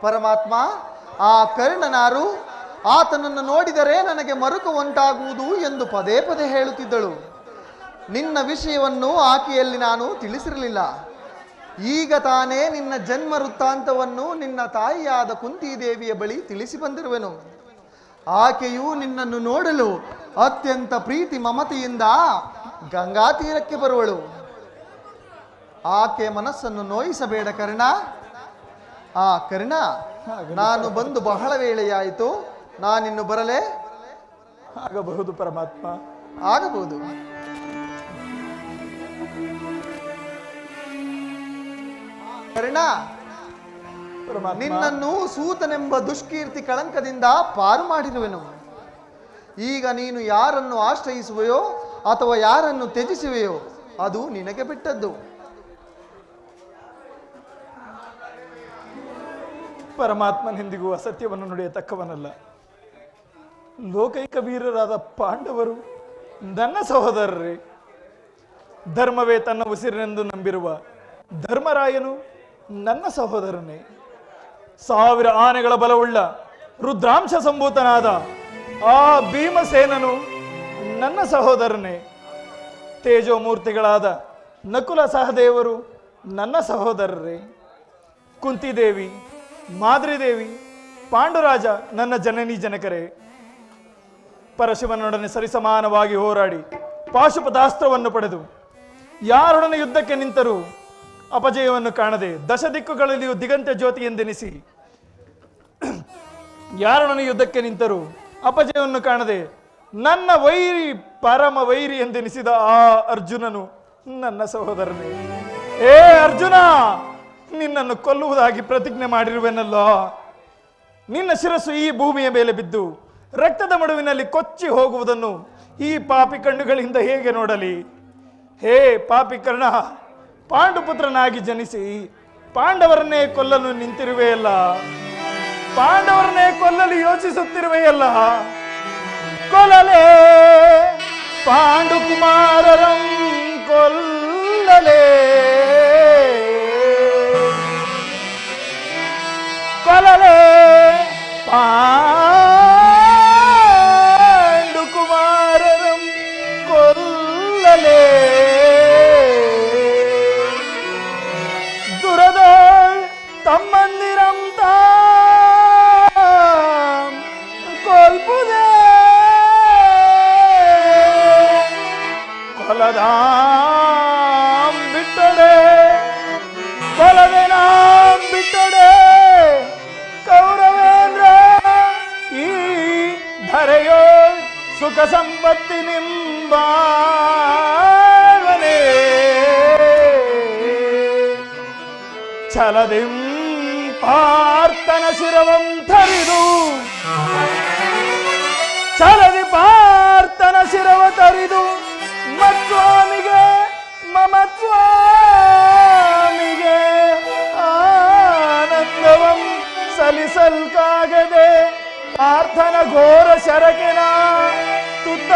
ಪರಮಾತ್ಮ, ಆ ಕರ್ಣನಾರು, ಆತನನ್ನು ನೋಡಿದರೆ ನನಗೆ ಮರುಕ ಉಂಟಾಗುವುದು ಎಂದು ಪದೇ ಪದೇ ಹೇಳುತ್ತಿದ್ದಳು. ನಿನ್ನ ವಿಷಯವನ್ನು ಆಕೆಯಲ್ಲಿ ನಾನು ತಿಳಿಸಿರಲಿಲ್ಲ. ಈಗ ತಾನೇ ನಿನ್ನ ಜನ್ಮ ವೃತ್ತಾಂತವನ್ನು ನಿನ್ನ ತಾಯಿಯಾದ ಕುಂತಿದೇವಿಯ ಬಳಿ ತಿಳಿಸಿ ಬಂದಿರುವೆನು. ಆಕೆಯು ನಿನ್ನನ್ನು ನೋಡಲು ಅತ್ಯಂತ ಪ್ರೀತಿ ಮಮತೆಯಿಂದ ಗಂಗಾ ತೀರಕ್ಕೆ ಬರುವಳು. ಆಕೆ ಮನಸ್ಸನ್ನು ನೋಯಿಸಬೇಡ ಕರ್ಣ. ಕರ್ಣ, ನಾನು ಬಂದು ಬಹಳ ವೇಳೆಯಾಯಿತು. ನಾನಿನ್ನು ಬರಲೇ? ಆಗಬಹುದು ಪರಮಾತ್ಮ, ಆಗಬಹುದು. ಕರ್ಣ, ನಿನ್ನನ್ನು ಸೂತನೆಂಬ ದುಷ್ಕೀರ್ತಿ ಕಳಂಕದಿಂದ ಪಾರು ಮಾಡಿರುವೆನು. ಈಗ ನೀನು ಯಾರನ್ನು ಆಶ್ರಯಿಸುವೆಯೋ ಅಥವಾ ಯಾರನ್ನು ತ್ಯಜಿಸುವೆಯೋ ಅದು ನಿನಗೆ ಬಿಟ್ಟದ್ದು. ಪರಮಾತ್ಮನೆಂದಿಗೂ ಅಸತ್ಯವನ್ನು ನುಡಿಯತಕ್ಕವನಲ್ಲ. ಲೋಕೈಕ ವೀರರಾದ ಪಾಂಡವರು ನನ್ನ ಸಹೋದರರೇ. ಧರ್ಮವೇ ತನ್ನ ಉಸಿರಿನೆಂದು ನಂಬಿರುವ ಧರ್ಮರಾಯನು ನನ್ನ ಸಹೋದರನೇ. 1000 ಆನೆಗಳ ಬಲವುಳ್ಳ ರುದ್ರಾಂಶ ಸಂಭೂತನಾದ ಆ ಭೀಮಸೇನನು ನನ್ನ ಸಹೋದರನೇ. ತೇಜೋಮೂರ್ತಿಗಳಾದ ನಕುಲ ಸಹದೇವರು ನನ್ನ ಸಹೋದರರೇ. ಕುಂತಿದೇವಿ, ಮಾದ್ರಿದೇವಿ, ಪಾಂಡುರಾಜ ನನ್ನ ಜನನಿ ಜನಕರೇ. ಪರಶಿವನೊಡನೆ ಸರಿಸಮಾನವಾಗಿ ಹೋರಾಡಿ ಪಾಶುಪತಾಸ್ತ್ರವನ್ನು ಪಡೆದು ಯಾರೊಡನೆ ಯುದ್ಧಕ್ಕೆ ನಿಂತರೂ ಅಪಜಯವನ್ನು ಕಾಣದೆ ದಶದಿಕ್ಕುಗಳಲ್ಲಿಯೂ ದಿಗಂತ ಜ್ಯೋತಿ ಎಂದೆನಿಸಿ, ಯಾರೊಡನೆ ಯುದ್ಧಕ್ಕೆ ನಿಂತರೂ ಅಪಜಯವನ್ನು ಕಾಣದೆ ನನ್ನ ವೈರಿ ಪರಮ ವೈರಿ ಎಂದೆನಿಸಿದ ಆ ಅರ್ಜುನನು ನನ್ನ ಸಹೋದರನೇ. ಏ ಅರ್ಜುನ, ನಿನ್ನನ್ನು ಕೊಲ್ಲುವುದಾಗಿ ಪ್ರತಿಜ್ಞೆ ಮಾಡಿರುವೆನಲ್ಲೋ. ನಿನ್ನ ಶಿರಸ್ಸು ಈ ಭೂಮಿಯ ಮೇಲೆ ಬಿದ್ದು ರಕ್ತದ ಮಡುವಿನಲ್ಲಿ ಕೊಚ್ಚಿ ಹೋಗುವುದನ್ನು ಈ ಪಾಪಿ ಕಣ್ಣುಗಳಿಂದ ಹೇಗೆ ನೋಡಲಿ? ಹೇ ಪಾಪಿ ಕರ್ಣ, ಪಾಂಡುಪುತ್ರನಾಗಿ ಜನಿಸಿ ಪಾಂಡವರನ್ನೇ ಕೊಲ್ಲಲು ನಿಂತಿರುವೆಯಲ್ಲ, ಪಾಂಡವರನ್ನೇ ಕೊಲ್ಲಲು ಯೋಚಿಸುತ್ತಿರುವೆಯಲ್ಲ. ಕೊಲ್ಲಲೇ ಪಾಂಡುಕುಮಾರರಂ ಕೊಲ್ಲಲೇ, ಕೊಲ್ಲಲೇ ಪಾಂಡುಕುಮಾರರಂ ಕೊಲ್ಲಲೇ. ದುರದೋಳ್ ತಮ್ಮಂದಿರಂ ಕೊಲ್ಪುದೇ, ಕೊಲದಾಂ ಬಿಟ್ಟಡೆ, ಕೊಲದೆ ನಾಂ ಬಿಟ್ಟಡೆ ಕೌರವೇಂದ್ರ ಈ ಧರೆಯೋ ಸುಖ ಸಂಪತ್ತಿ ನಿಂಬಾಳನೆ. ಛಲದಿಂ ಪಾರ್ಥನ ಶಿರವಂ ಥರಿದು, ಛಲದಿ ಪಾರ್ಥನ ಶಿರವ ತರಿದು ಮತ್ಸ್ವಾಮಿಗೆ ಮಮತ್ವಾಮಿಗೆ ಆನಂದವಂ ಸಲಿಸಲ್ಕಾಗದೆ ಪಾರ್ಥನ ಘೋರ ಶರಕಿನ ತುತ್ತ